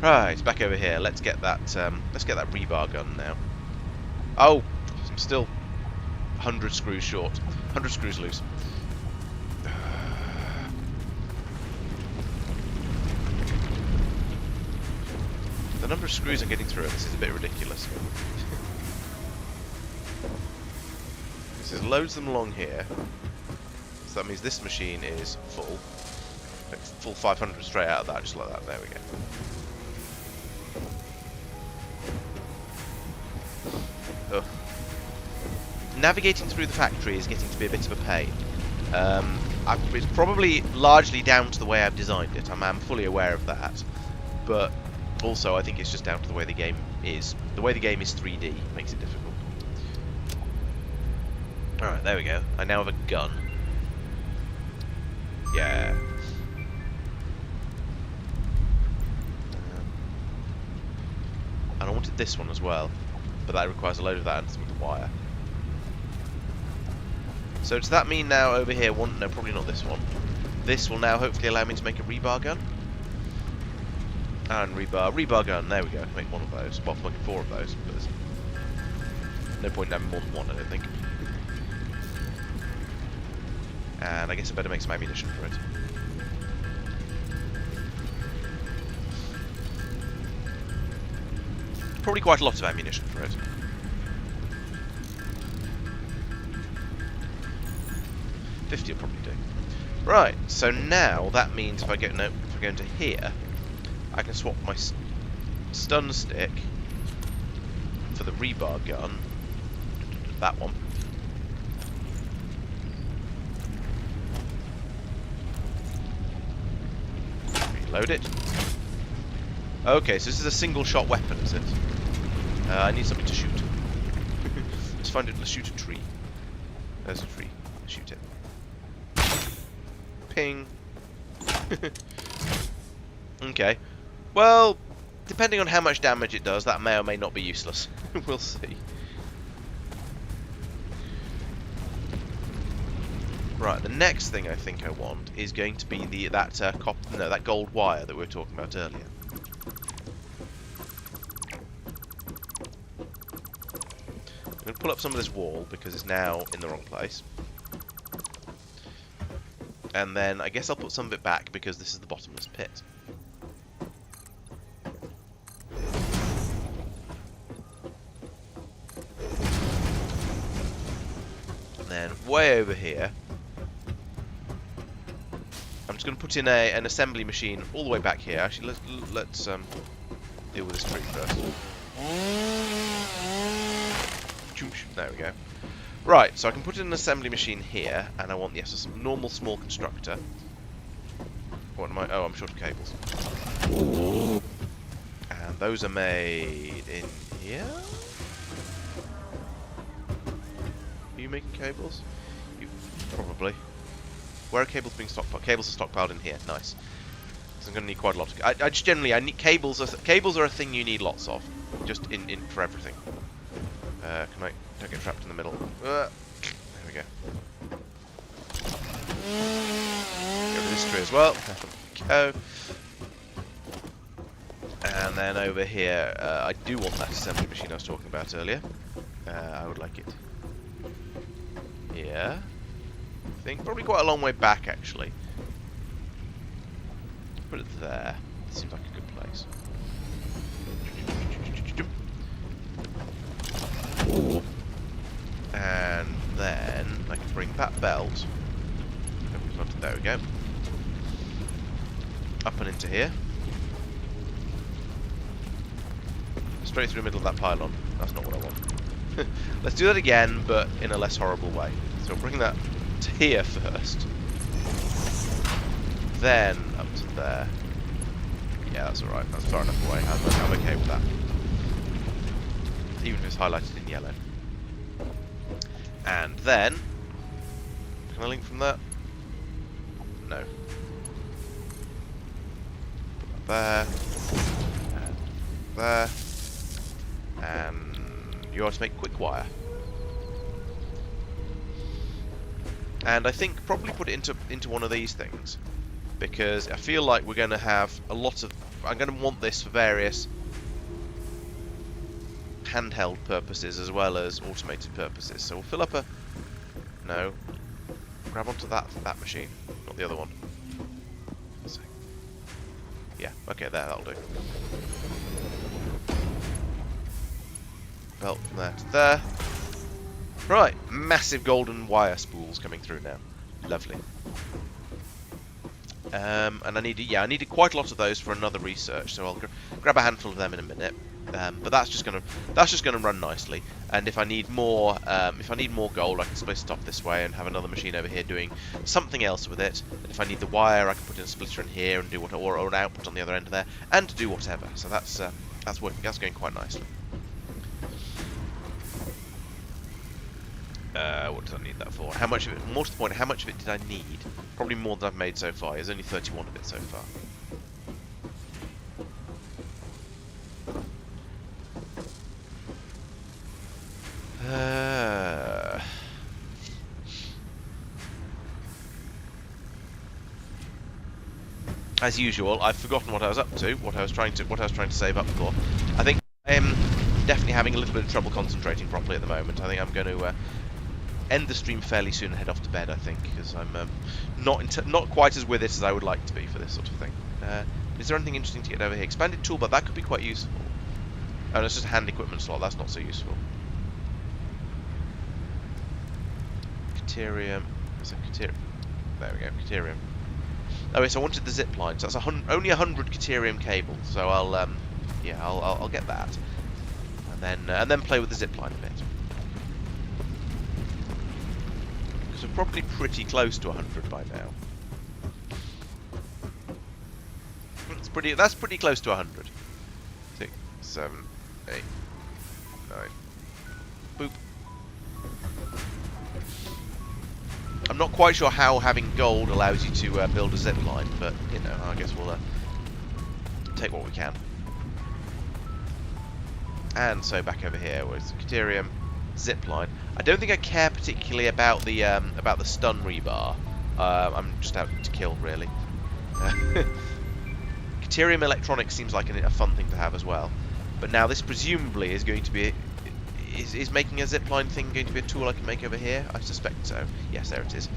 Right, back over here. Let's get that rebar gun now. Oh, I'm still 100 screws short. 100 screws loose. The number of screws I'm getting through this is a bit ridiculous. There's loads of them along here. So that means this machine is full. Like full 500 straight out of that, just like that. There we go. Ugh. Navigating through the factory is getting to be a bit of a pain. It's probably largely down to the way I've designed it. I'm fully aware of that. But also, I think it's just down to the way the game is. The way the game is 3D makes it difficult. Alright, there we go. I now have a gun. Yeah. And I wanted this one as well, but that requires a load of that and some of the wire. So does that mean now over here, no, probably not this one. This will now hopefully allow me to make a rebar gun. And rebar gun, there we go, I can make one of those. Well, I'm making 4 of those, but there's no point in having more than one, I don't think. And I guess I better make some ammunition for it. Probably quite a lot of ammunition for it. $50 will probably do. Right, so now that means if I go into here, I can swap my stun stick for the rebar gun. That one. Reload it. Okay, so this is a single shot weapon, is it? I need something to shoot. Let's shoot a tree. There's a tree. Shoot it. Ping. Okay. Well, depending on how much damage it does, that may or may not be useless. We'll see. Right, the next thing I think I want is going to be that gold wire that we were talking about earlier. I'm going to pull up some of this wall because it's now in the wrong place. And then I guess I'll put some of it back because this is the bottomless pit. And then way over here, I'm just going to put in an assembly machine all the way back here. Actually, let's deal with this tree first. There we go. Right, so I can put in an assembly machine here, and I want, yes, a normal small constructor. What am I? Oh, I'm short of cables. And those are made in here? Are you making cables? Probably. Where are cables being stockpiled? Cables are stockpiled in here. Nice. So I'm going to need quite a lot of... I need cables. Cables are a thing you need lots of. Just in for everything. Don't get trapped in the middle. There we go. Get rid of this tree as well. There we go. And then over here, I do want that assembly machine I was talking about earlier. I would like it. Yeah. I think probably quite a long way back actually. Put it there. Seems like a good place. And then I can bring that belt. There we go. Up and into here. Straight through the middle of that pylon. That's not what I want. Let's do that again, but in a less horrible way. So I'll bring that to here first. Then up to there. Yeah, that's alright. That's far enough away. I'm okay with that. Even if it's highlighted in yellow. And then, can I link from that? No. Put that there. And you ought to make quick wire. And I think probably put it into one of these things. Because I feel like we're going to have a lot of... I'm going to want this for various handheld purposes as well as automated purposes. So we'll fill up a... No. Grab onto that machine, not the other one. So, yeah, okay, that'll do. Belt from there to there. Right, massive golden wire spools coming through now. Lovely. And I needed quite a lot of those for another research, so I'll grab a handful of them in a minute. But that's just gonna run nicely. And if I need more gold, I can split it off this way and have another machine over here doing something else with it. And if I need the wire, I can put in a splitter in here and do what, or an output on the other end of there, and do whatever. So that's working. That's going quite nicely. What did I need that for? How much of it? More to the point, how much of it did I need? Probably more than I've made so far. There's only 31 of it so far. As usual, I've forgotten what I was up to, what I was trying to save up for. I think I am definitely having a little bit of trouble concentrating properly at the moment. I think I'm going to end the stream fairly soon and head off to bed. I think because I'm not quite as with it as I would like to be for this sort of thing. Is there anything interesting to get over here? Expanded toolbar, that could be quite useful. Oh, no, it's just a hand equipment slot. That's not so useful. Caterium. Is it Caterium? There we go. Caterium. Oh, yes, I wanted the zip line. So that's only 100 Caterium cable. So I'll get that, and then play with the zip line a bit. Because we're probably pretty close to 100 by now. That's pretty close to 100. 6, 7, 8, 9. Boop. I'm not quite sure how having gold allows you to build a zip line, but you know, I guess we'll take what we can. And so back over here was the Caterium zip line. I don't think I care particularly about the stun rebar. I'm just out to kill, really. Caterium electronics seems like a fun thing to have as well. But now this presumably is going to be... Is making a zipline thing going to be a tool I can make over here? I suspect so. Yes, there it is.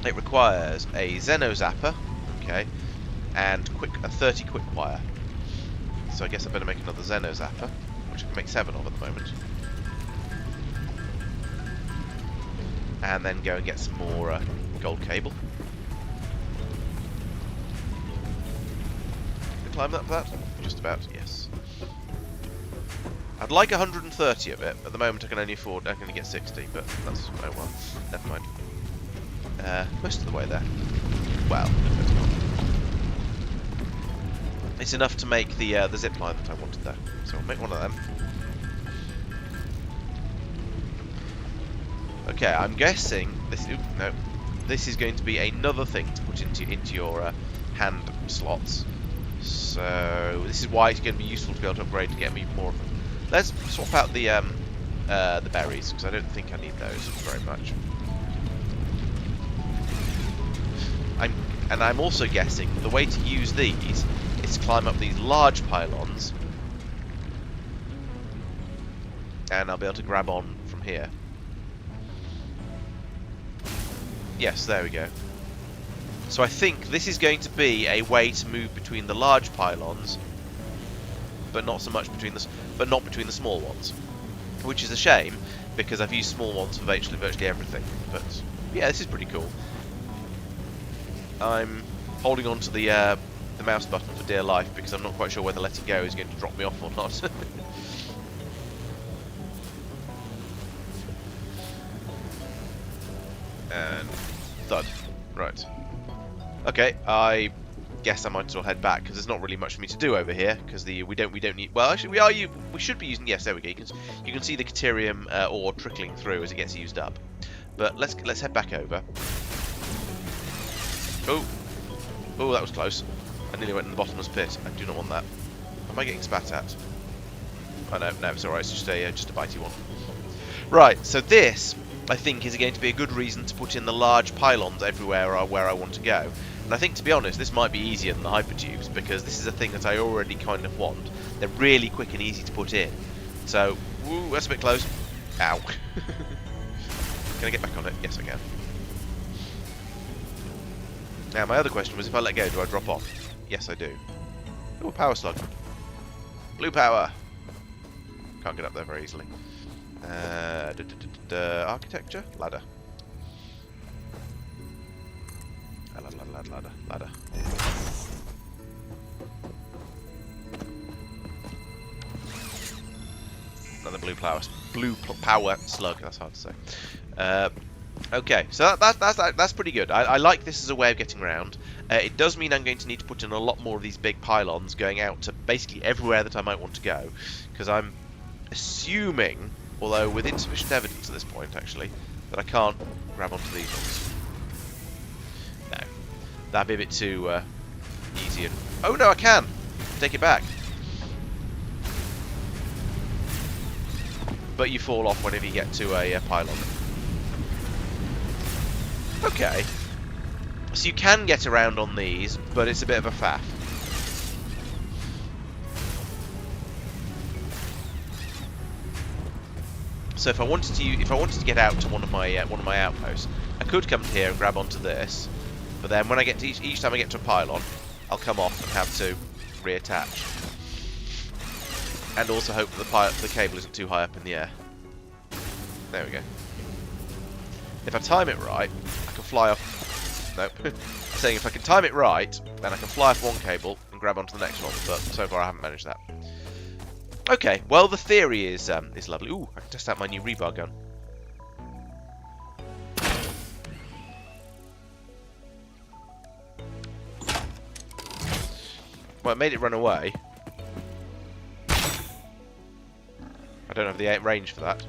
It requires a Xeno Zapper, okay, and a 30 quick wire. So I guess I better make another Xeno Zapper, which I can make 7 of at the moment. And then go and get some more gold cable. Can I climb up that? Just about, yes. I'd like 130 of it. At the moment I can only get 60, but that's, oh well, never mind. Most of the way there. Well, it's not. It's enough to make the zip line that I wanted there. So I'll make one of them. Okay, I'm guessing this. No, this is going to be another thing to put into your hand slots. So this is why it's going to be useful to be able to upgrade to get me more of them. Let's swap out the berries, because I don't think I need those very much. I'm also guessing the way to use these is to climb up these large pylons, and I'll be able to grab on from here. Yes, there we go. So I think this is going to be a way to move between the large pylons, but not so much between the small ones, which is a shame because I've used small ones for virtually everything. But yeah, this is pretty cool. I'm holding on to the mouse button for dear life because I'm not quite sure whether letting go is going to drop me off or not. And thud. Right. Okay, I guess I might as well head back because there's not really much for me to do over here because we don't need. Well, actually, we should be using. Yes, there we go. You can see the Caterium ore trickling through as it gets used up. But let's head back over. Oh, that was close. I nearly went in the bottomless pit. I do not want that. Am I getting spat at? Oh no, it's alright. It's just a bitey one. Right. So this, I think, is going to be a good reason to put in the large pylons everywhere where I want to go. And I think, to be honest, this might be easier than the hypertubes because this is a thing that I already kind of want. They're really quick and easy to put in. So, woo, that's a bit close. Ow. Can I get back on it? Yes, I can. Now, my other question was, if I let go, do I drop off? Yes, I do. Oh, a power slug. Blue power. Can't get up there very easily. Architecture? Ladder. Ladder. and the blue power slug. That's hard to say. Okay, so that's pretty good. I like this as a way of getting around. It does mean I'm going to need to put in a lot more of these big pylons going out to basically everywhere that I might want to go, because I'm assuming, although with insufficient evidence at this point actually, that I can't grab onto these ones. No, that'd be a bit too easy. And oh no, I can! Take it back. But you fall off whenever you get to a pylon. Okay. So you can get around on these, but it's a bit of a faff. So if I wanted to get out to one of my outposts, I could come to here and grab onto this, but then when I get to each time I get to a pylon, I'll come off and have to reattach, and also hope that the cable isn't too high up in the air. There we go. If I time it right, I can fly off. Nope. I'm saying if I can time it right, then I can fly off one cable and grab onto the next one. But so far I haven't managed that. Okay. Well, the theory is lovely. Ooh, I can test out my new rebar gun. Well, it made it run away. I don't have the range for that.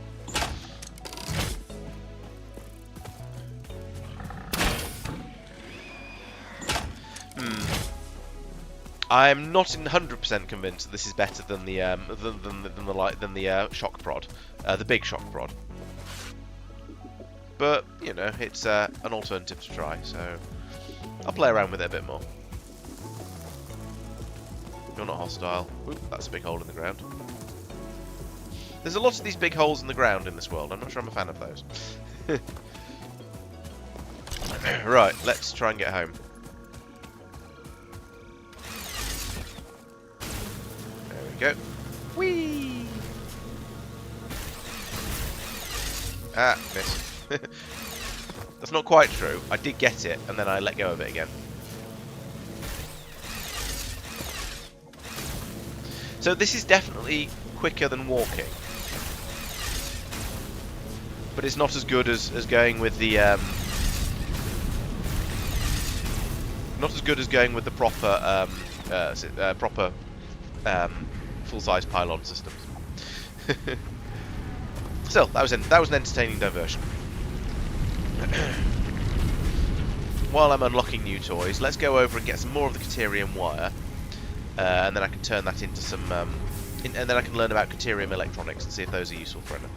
I'm not 100% convinced that this is better than the shock prod, the big shock prod. But you know, it's an alternative to try, so I'll play around with it a bit more. You're not hostile. Oop, that's a big hole in the ground. There's a lot of these big holes in the ground in this world. I'm not sure I'm a fan of those. Right, let's try and get home. Go. Whee! Ah, missed. That's not quite true. I did get it, and then I let go of it again. So this is definitely quicker than walking. But it's not as good as going with the not as good as going with the proper full-size pylon systems. Still, that was an entertaining diversion. While I'm unlocking new toys, let's go over and get some more of the Caterium wire, and then I can turn that into some, and then I can learn about Caterium electronics and see if those are useful for anything.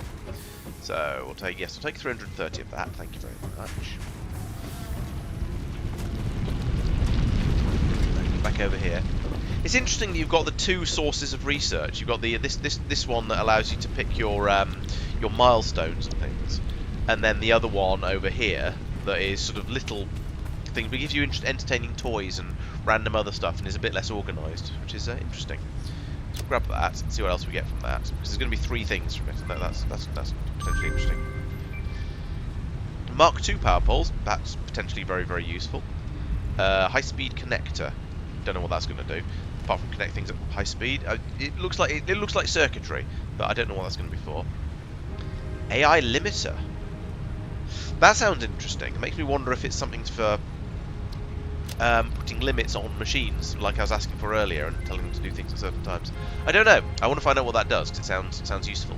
So we'll take 330 of that. Thank you very much. Back over here. It's interesting that you've got the two sources of research. You've got the this one that allows you to pick your milestones and things, and then the other one over here that is sort of little things, but gives you entertaining toys and random other stuff, and is a bit less organised, which is interesting. Let's grab that and see what else we get from that, because there's going to be 3 things from it, and that's potentially interesting. Mark II power poles. That's potentially very, very useful. High-speed connector. Don't know what that's going to do, apart from connect things at high speed. It looks like circuitry, but I don't know what that's going to be for. AI limiter. That sounds interesting. It makes me wonder if it's something for putting limits on machines, like I was asking for earlier, and telling them to do things at certain times. I don't know. I want to find out what that does, because it sounds useful.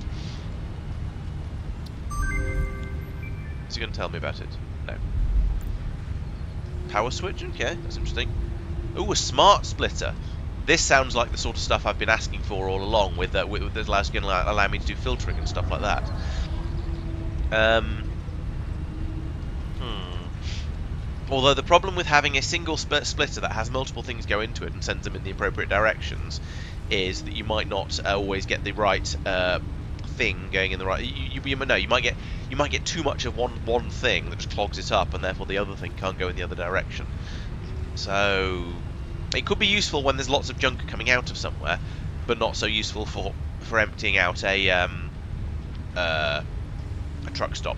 Is he going to tell me about it? No. Power switch? Okay, that's interesting. Ooh, a smart splitter. This sounds like the sort of stuff I've been asking for all along, with that allow me to do filtering and stuff like that. Although the problem with having a single splitter that has multiple things go into it and sends them in the appropriate directions is that you might not always get the right thing going in the right. You might get too much of one thing that just clogs it up, and therefore the other thing can't go in the other direction. So it could be useful when there's lots of junk coming out of somewhere, but not so useful for emptying out a truck stop.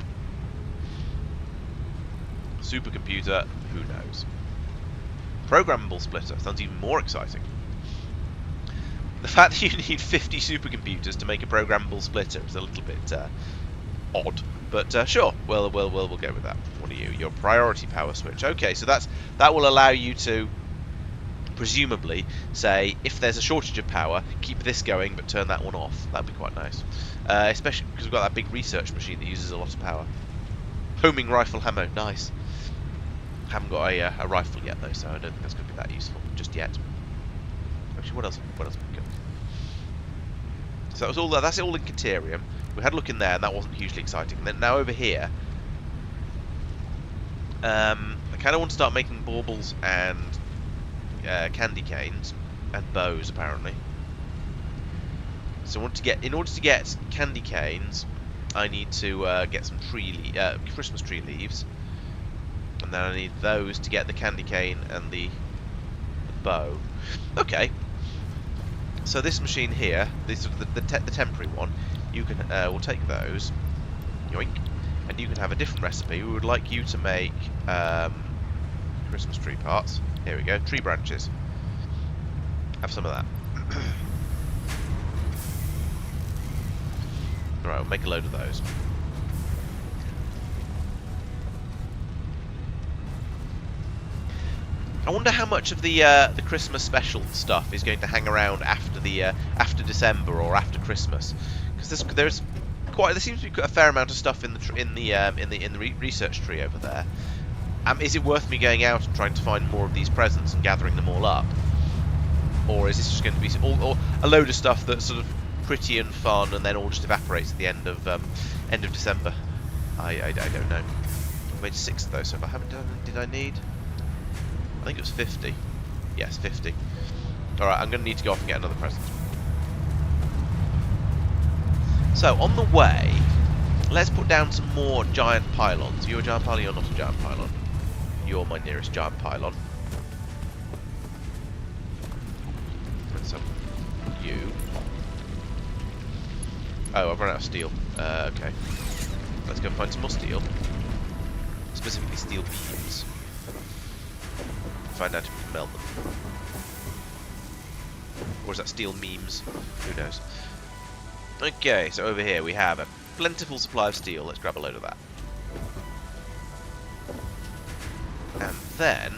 Supercomputer, who knows? Programmable splitter sounds even more exciting. The fact that you need 50 supercomputers to make a programmable splitter is a little bit odd, but sure, we'll go with that. What are you? Your priority power switch. Okay, so that will allow you to presumably say if there's a shortage of power, keep this going but turn that one off. That'd be quite nice, especially because we've got that big research machine that uses a lot of power. Homing rifle ammo, nice. Haven't got a rifle yet though, so I don't think that's going to be that useful just yet. Actually, what else have we got? So that was all. That's it all in Caterium. We had a look in there, and that wasn't hugely exciting. And then now over here, I kind of want to start making baubles and candy canes and bows, apparently. So in order to get candy canes, I need to get some Christmas tree leaves, and then I need those to get the candy cane and the bow. Okay. So this machine here, the temporary one, you can we'll take those, yoink, and you can have a different recipe. We would like you to make Christmas tree parts. Here we go, tree branches. Have some of that. Alright, we'll make a load of those. I wonder how much of the Christmas special stuff is going to hang around after December or after Christmas, because there seems to be a fair amount of stuff in the research tree over there. Is it worth me going out and trying to find more of these presents and gathering them all up, or is this just going to be all a load of stuff that's sort of pretty and fun and then all just evaporates at the end of December? I don't know. I made 6 of those, so if I haven't done, did I need? I think it was 50. Yes, 50. Alright, I'm going to need to go off and get another present. So, on the way, let's put down some more giant pylons. Are you a giant pylon? You're not a giant pylon. You're my nearest giant pylon. And so, you. Oh, I've run out of steel. Okay. Let's go find some more steel. Specifically steel beams. Find out if we can melt them. Or is that steel memes? Who knows? Okay, so over here we have a plentiful supply of steel. Let's grab a load of that. And then,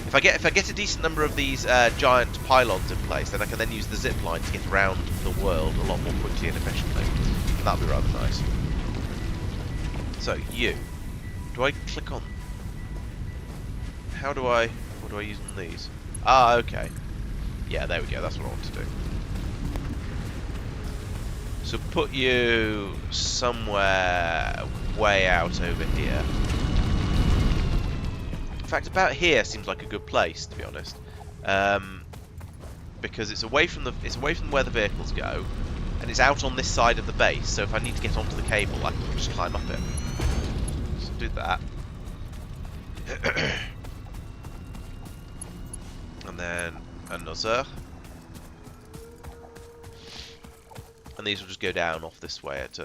if I get a decent number of these giant pylons in place, then I can then use the zip line to get around the world a lot more quickly and efficiently. And that'll be rather nice. So you, do I click on? How do I? What do I use on these? Ah, okay. Yeah, there we go. That's what I want to do. So put you somewhere way out over here. In fact, about here seems like a good place, to be honest, because it's away from where the vehicles go, and it's out on this side of the base. So if I need to get onto the cable, I can just climb up it. So do that. And then another. And these will just go down off this way at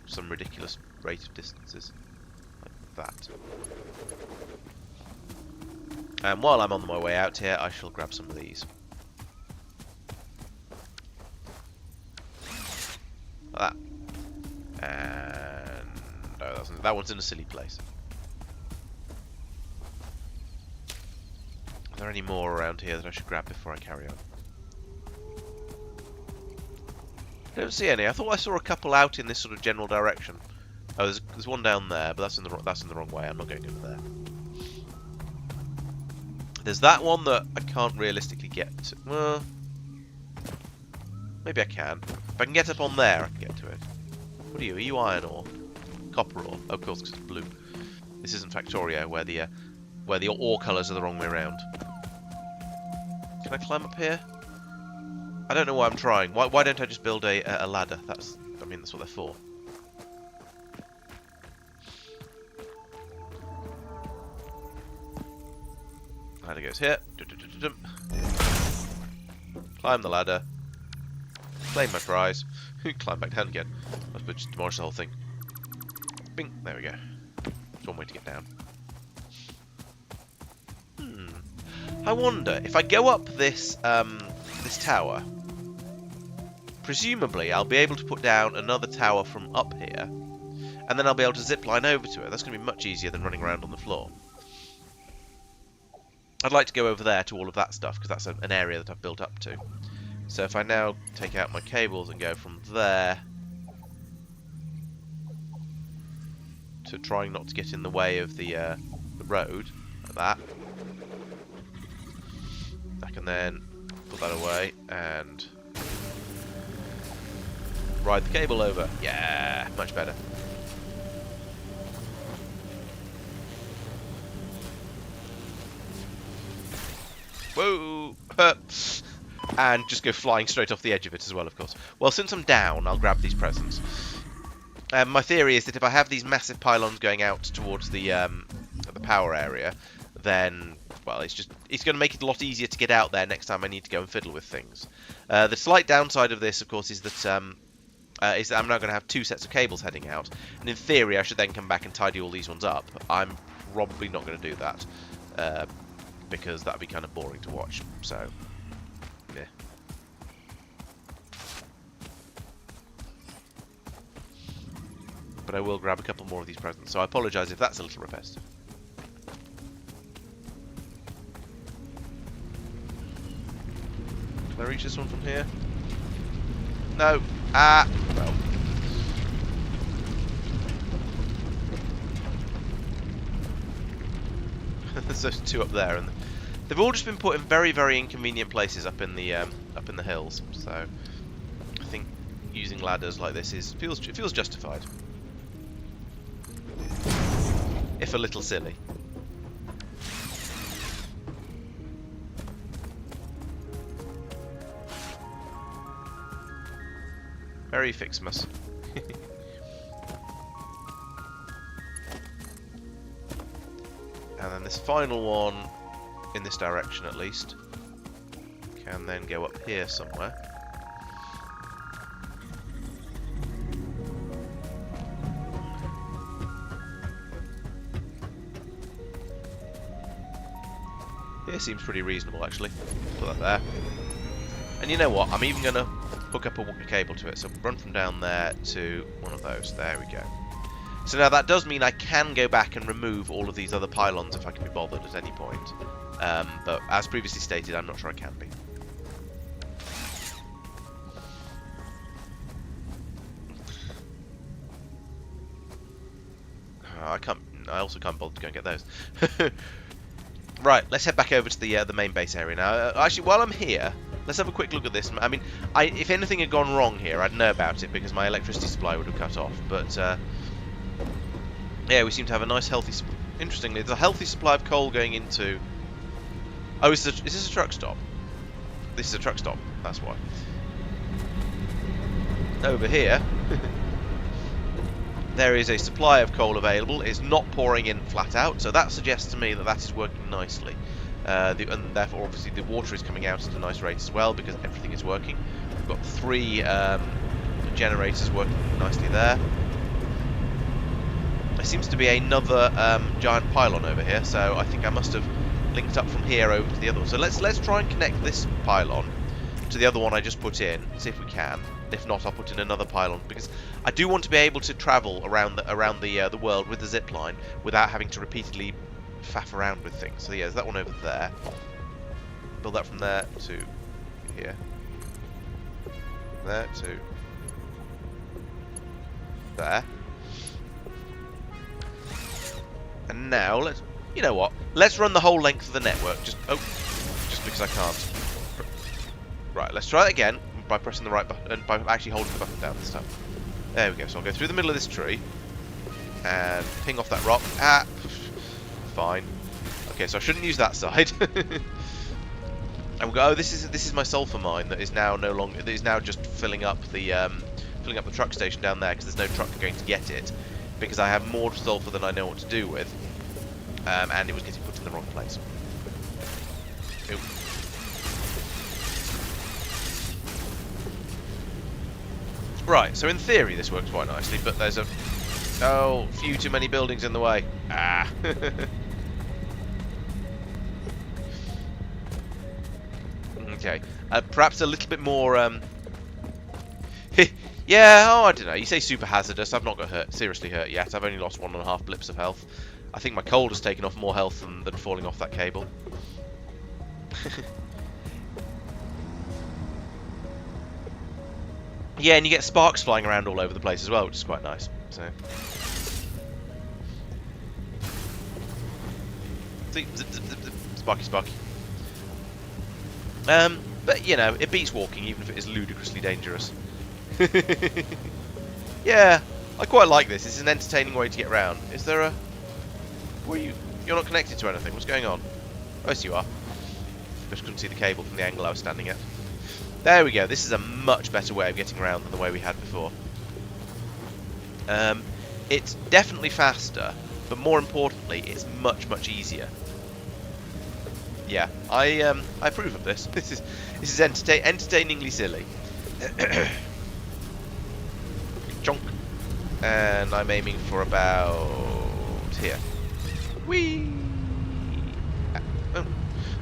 some ridiculous rate of distances. Like that. And while I'm on my way out here, I shall grab some of these. Like that. And oh, that one's in a silly place. Are there any more around here that I should grab before I carry on? I don't see any. I thought I saw a couple out in this sort of general direction. Oh, there's one down there, but that's in the wrong way. I'm not going over there. There's that one that I can't realistically get to. Well, maybe I can. If I can get up on there, I can get to it. What are you? Are you iron ore? Copper ore? Oh, of course, because it's blue. This isn't Factorio, where the ore colours are the wrong way around. Can I climb up here? I don't know why I'm trying. Why don't I just build a ladder? That's what they're for. Ladder goes here. Climb the ladder. Claim my prize. Climb back down again. I suppose just demolish the whole thing. Bing. There we go. That's one way to get down. I wonder if I go up this this tower, presumably I'll be able to put down another tower from up here, and then I'll be able to zip line over to it. That's going to be much easier than running around on the floor. I'd like to go over there to all of that stuff, because that's an area that I've built up to. So if I now take out my cables and go from there to trying not to get in the way of the road, like that, I can then put that away and ride the cable over. Yeah, much better. Whoa! And just go flying straight off the edge of it as well, of course. Well, since I'm down, I'll grab these presents. My theory is that if I have these massive pylons going out towards the power area, then, well, it's going to make it a lot easier to get out there next time I need to go and fiddle with things. The slight downside of this, of course, is that I'm now going to have two sets of cables heading out, and in theory I should then come back and tidy all these ones up. I'm probably not going to do that, because that would be kind of boring to watch, so, yeah. But I will grab a couple more of these presents, so I apologise if that's a little repetitive. Can I reach this one from here? No! Ah! Well. There's those two up there, and they've all just been put in very, very inconvenient places up in the hills. So I think using ladders like this feels justified, if a little silly. Very Fixmas. And then this final one, in this direction at least, can then go up here somewhere. Here seems pretty reasonable, actually. Put that there. And you know what? I'm even going to hook up a cable to it. So run from down there to one of those. There we go. So now that does mean I can go back and remove all of these other pylons if I can be bothered at any point. But as previously stated, I'm not sure I can be. I also can't bother to go and get those. Right, let's head back over to the main base area now. Actually, while I'm here, let's have a quick look at this. I mean, if anything had gone wrong here, I'd know about it because my electricity supply would have cut off. But yeah, we seem to have a nice, healthy. Interestingly, there's a healthy supply of coal going into. Oh, is this a truck stop? This is a truck stop. That's why. Over here, there is a supply of coal available. It's not pouring in flat out, so that suggests to me that that is working nicely. And therefore, obviously, the water is coming out at a nice rate as well because everything is working. We've got 3 generators working nicely there. There seems to be another giant pylon over here, so I think I must have linked up from here over to the other one. So let's try and connect this pylon to the other one I just put in, see if we can. If not, I'll put in another pylon because I do want to be able to travel around the world with the zip line without having to repeatedly faff around with things. So yeah, there's that one over there. Build that from there to here. There to there. And now you know what? Let's run the whole length of the network. Just because I can't. Right, let's try that again by pressing the right button and by actually holding the button down this time. There we go. So I'll go through the middle of this tree and ping off that rock. Ah, fine. Okay, so I shouldn't use that side. And we'll go. Oh, this is my sulfur mine that is now no longer. That is now just filling up the truck station down there because there's no truck going to get it because I have more sulfur than I know what to do with, and it was getting put in the wrong place. Ooh. Right, so in theory this works quite nicely, but there's a few too many buildings in the way. Ah. Okay. Perhaps a little bit more... yeah, oh, I don't know. You say super hazardous. I've not got hurt, seriously hurt yet. I've only lost 1.5 blips of health. I think my cold has taken off more health than falling off that cable. Yeah, and you get sparks flying around all over the place as well, which is quite nice. So, see, zip, zip, zip, zip. Sparky, sparky. But you know, it beats walking, even if it is ludicrously dangerous. Yeah, I quite like this. It's an entertaining way to get around. Is there a... Where are you? You're not connected to anything. What's going on? Oh, yes, you are. Just couldn't see the cable from the angle I was standing at. There we go. This is a much better way of getting around than the way we had before. It's definitely faster, but more importantly, it's much, much easier. Yeah, I approve of this. This is entertainingly silly. Chonk. And I'm aiming for about here. Whee! Oh.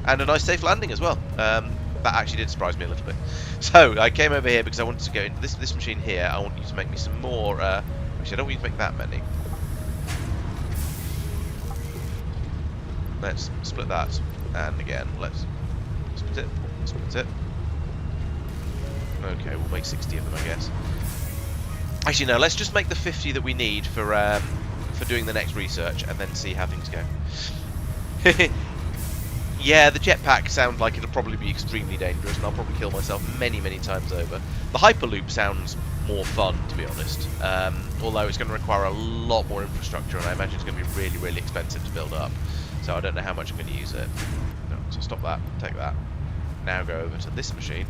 And a nice safe landing as well. That actually did surprise me a little bit. So I came over here because I wanted to go into this machine here. I want you to make me some more. Actually, I don't want you to make that many. Let's split that, and again, let's split it. Split it. Okay, we'll make 60 of them, I guess. Actually, no. Let's just make the 50 that we need for doing the next research, and then see how things go. Yeah, the jetpack sounds like it'll probably be extremely dangerous, and I'll probably kill myself many, many times over. The Hyperloop sounds more fun, to be honest, although it's going to require a lot more infrastructure, and I imagine it's going to be really, really expensive to build up. So I don't know how much I'm going to use it. No, so stop that, take that. Now go over to this machine,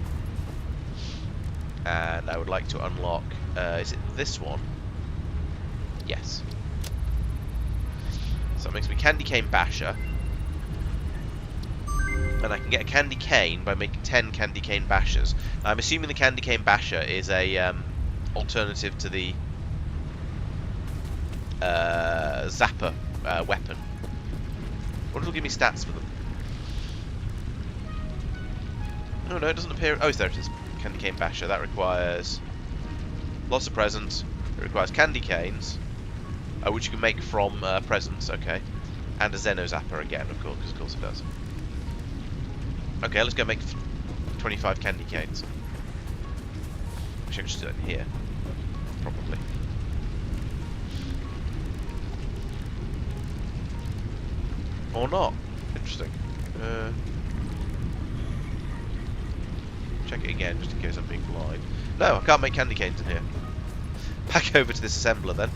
and I would like to unlock, is it this one? Yes. So it makes me Candy Cane Basher. And I can get a Candy Cane by making 10 Candy Cane Bashers. I'm assuming the Candy Cane Basher is a alternative to the Zapper weapon. What will give me stats for them? Oh no, it doesn't appear. Oh, there it is. Candy Cane Basher. That requires lots of presents. It requires candy canes, which you can make from presents. Okay, and a Xeno Zapper again, of course, because of course it does. Okay, let's go make 25 candy canes. Actually, I can just do it in here. Probably. Or not. Interesting. Check it again, just in case I'm being blind. No, I can't make candy canes in here. Back over to this assembler then.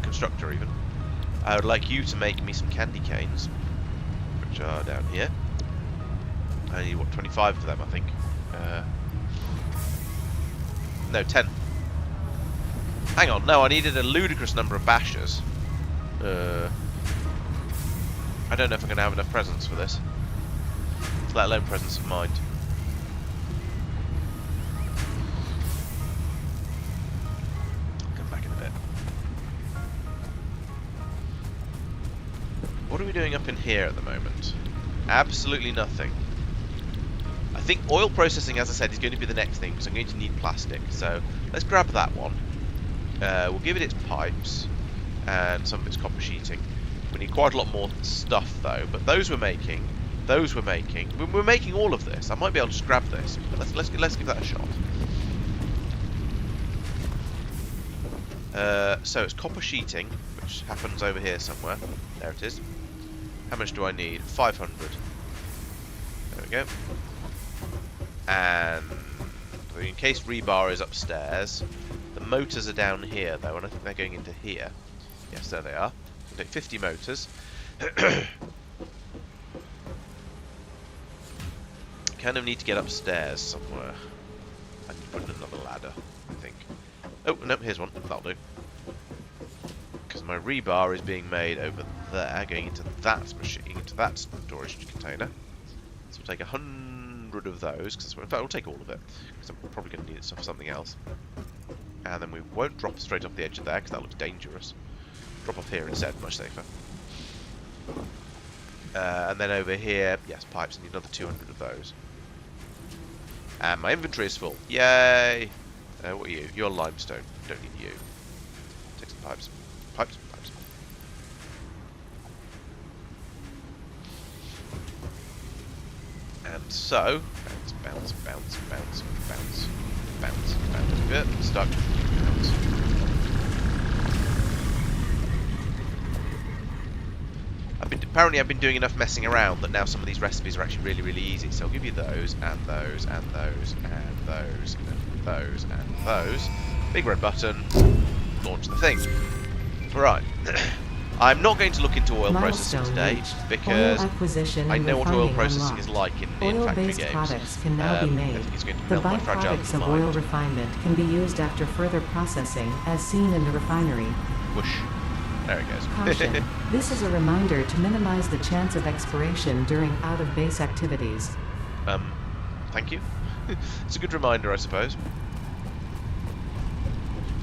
Constructor even. I would like you to make me some candy canes, which are down here. I need, what, 25 for them, I think. No, 10. Hang on, no, I needed a ludicrous number of bashers. I don't know if I'm going to have enough presents for this. Let alone presence of mind. I'll come back in a bit. What are we doing up in here at the moment? Absolutely nothing. I think oil processing, as I said, is going to be the next thing, because I'm going to need plastic. So let's grab that one. We'll give it its pipes and some of its copper sheeting. We need quite a lot more stuff though, but those we're making. We're making all of this. I might be able to just grab this, but let's give that a shot. So it's copper sheeting, which happens over here somewhere. There it is. How much do I need? 500. There we go. And in case rebar is upstairs, the motors are down here though, and I think they're going into here. Yes, there they are. We'll take 50 motors. Kind of need to get upstairs somewhere. I need to put in another ladder, I think. Oh, no, here's one. That'll do. Because my rebar is being made over there, going into that machine, into that storage container. So we'll take 100 of those, because in fact we'll take all of it, because I'm probably going to need it for something else. And then we won't drop straight off the edge of there, because that looks dangerous. Drop off here instead, much safer. And then over here, yes, pipes. I need another 200 of those. And my inventory is full. Yay! What are you? You're limestone. Don't need you. Take some pipes. Pipes. And so, bounce. Good. Stuck. Bounce. Apparently I've been doing enough messing around that now some of these recipes are actually really, really easy. So I'll give you those, and those, and those, and those, and those, and those. Big red button. Launch the thing. Right. I'm not going to look into oil processing today because I know what oil processing is like in factory games. Oil-based products can now be made. The byproducts of oil refinement can be used after further processing, as seen in the refinery. Whoosh. There it goes. Caution. This is a reminder to minimize the chance of expiration during out-of-base activities. Thank you. It's a good reminder, I suppose.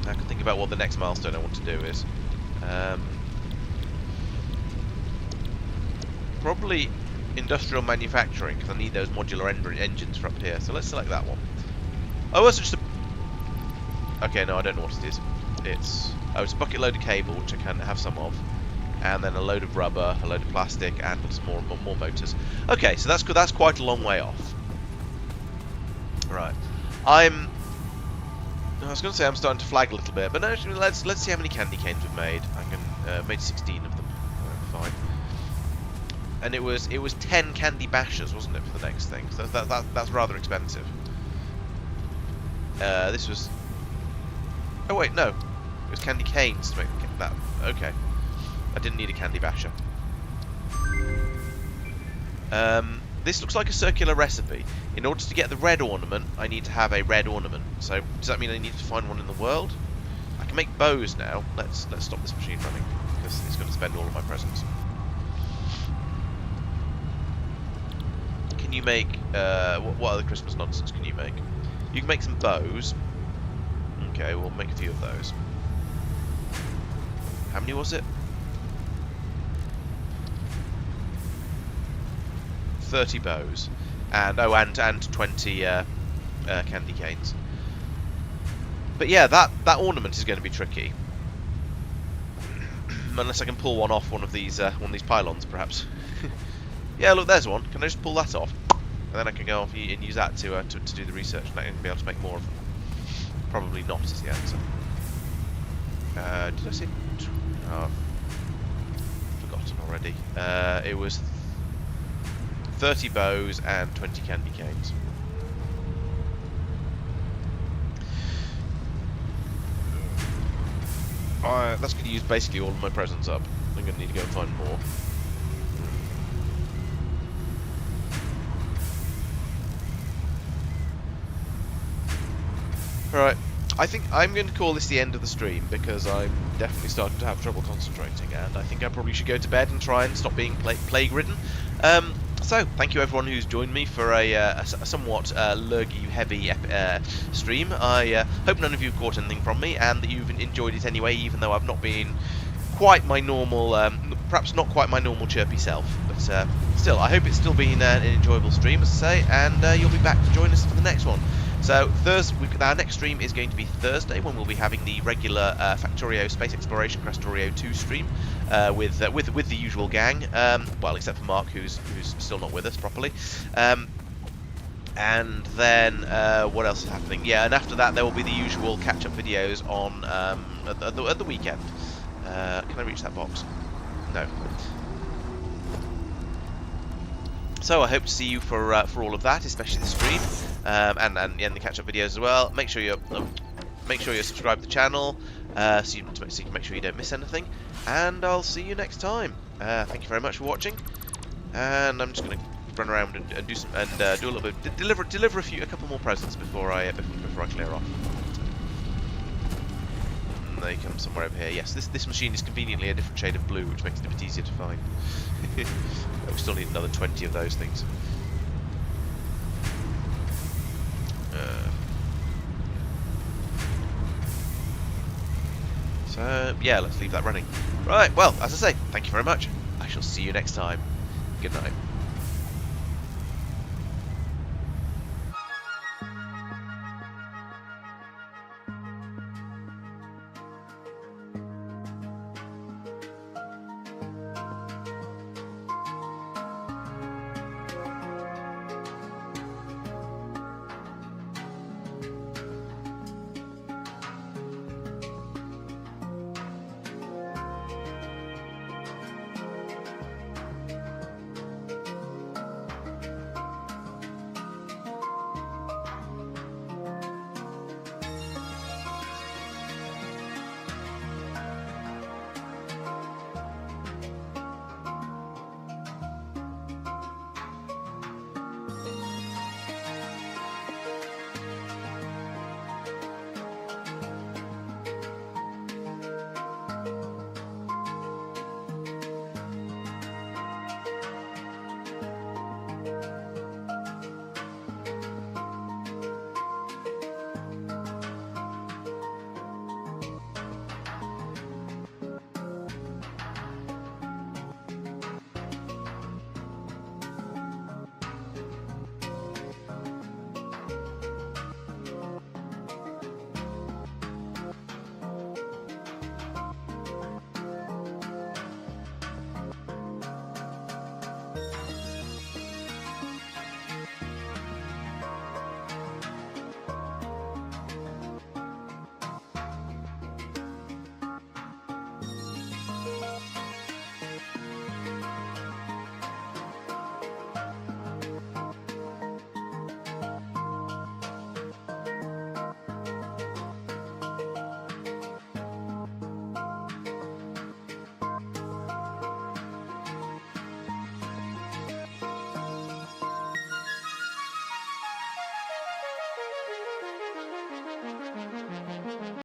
I can think about what the next milestone I want to do is. Probably industrial manufacturing, because I need those modular engines for up here. So let's select that one. Oh, it's just a... Okay, no, I don't know what it is. It's a bucket load of cable, which I can have some of, and then a load of rubber, a load of plastic, and some more motors. Okay, so that's quite a long way off. Right, I was going to say I'm starting to flag a little bit, but no, actually, let's see how many candy canes we've made. I made 16 of them. Fine. And it was 10 candy bashers, wasn't it, for the next thing? So that's rather expensive. This was. Oh wait, no. It was candy canes to make that. Okay. I didn't need a candy basher. This looks like a circular recipe. In order to get the red ornament, I need to have a red ornament. So, does that mean I need to find one in the world? I can make bows now. Let's stop this machine running, because it's going to spend all of my presents. Can you make... what other Christmas nonsense can you make? You can make some bows. Okay, we'll make a few of those. How many was it? 30 bows. And, oh, and 20 candy canes. But yeah, that ornament is going to be tricky. Unless I can pull one off one of these pylons, perhaps. Yeah, look, there's one. Can I just pull that off? And then I can go off and use that to do the research and be able to make more of them. Probably not is the answer. Did I say... Oh, forgotten already. It was 30 bows and 20 candy canes. That's going to use basically all of my presents up. I'm going to need to go and find more. Alright, I think I'm going to call this the end of the stream because I'm definitely starting to have trouble concentrating, and I think I probably should go to bed and try and stop being plague-ridden. So, thank you everyone who's joined me for a somewhat lurgy-heavy stream. I hope none of you have caught anything from me, and that you've enjoyed it anyway, even though I've not been quite my normal, perhaps not quite my normal chirpy self. But still, I hope it's still been an enjoyable stream, as I say, and you'll be back to join us for the next one. So our next stream is going to be Thursday, when we'll be having the regular Factorio Space Exploration Crestorio 2 stream with the usual gang. Well, except for Mark, who's still not with us properly. And then what else is happening? Yeah, and after that there will be the usual catch-up videos on at the weekend. Can I reach that box? No. So I hope to see you for all of that, especially the stream, and the catch-up videos as well. Make sure you're subscribed to the channel, so you can make sure you don't miss anything. And I'll see you next time. Thank you very much for watching. And I'm just going to run around and do a little bit, deliver a couple more presents before I clear off. And they come somewhere over here. Yes, this machine is conveniently a different shade of blue, which makes it a bit easier to find. We still need another 20 of those things. So, yeah, let's leave that running. Right, well, as I say, thank you very much. I shall see you next time. Good night.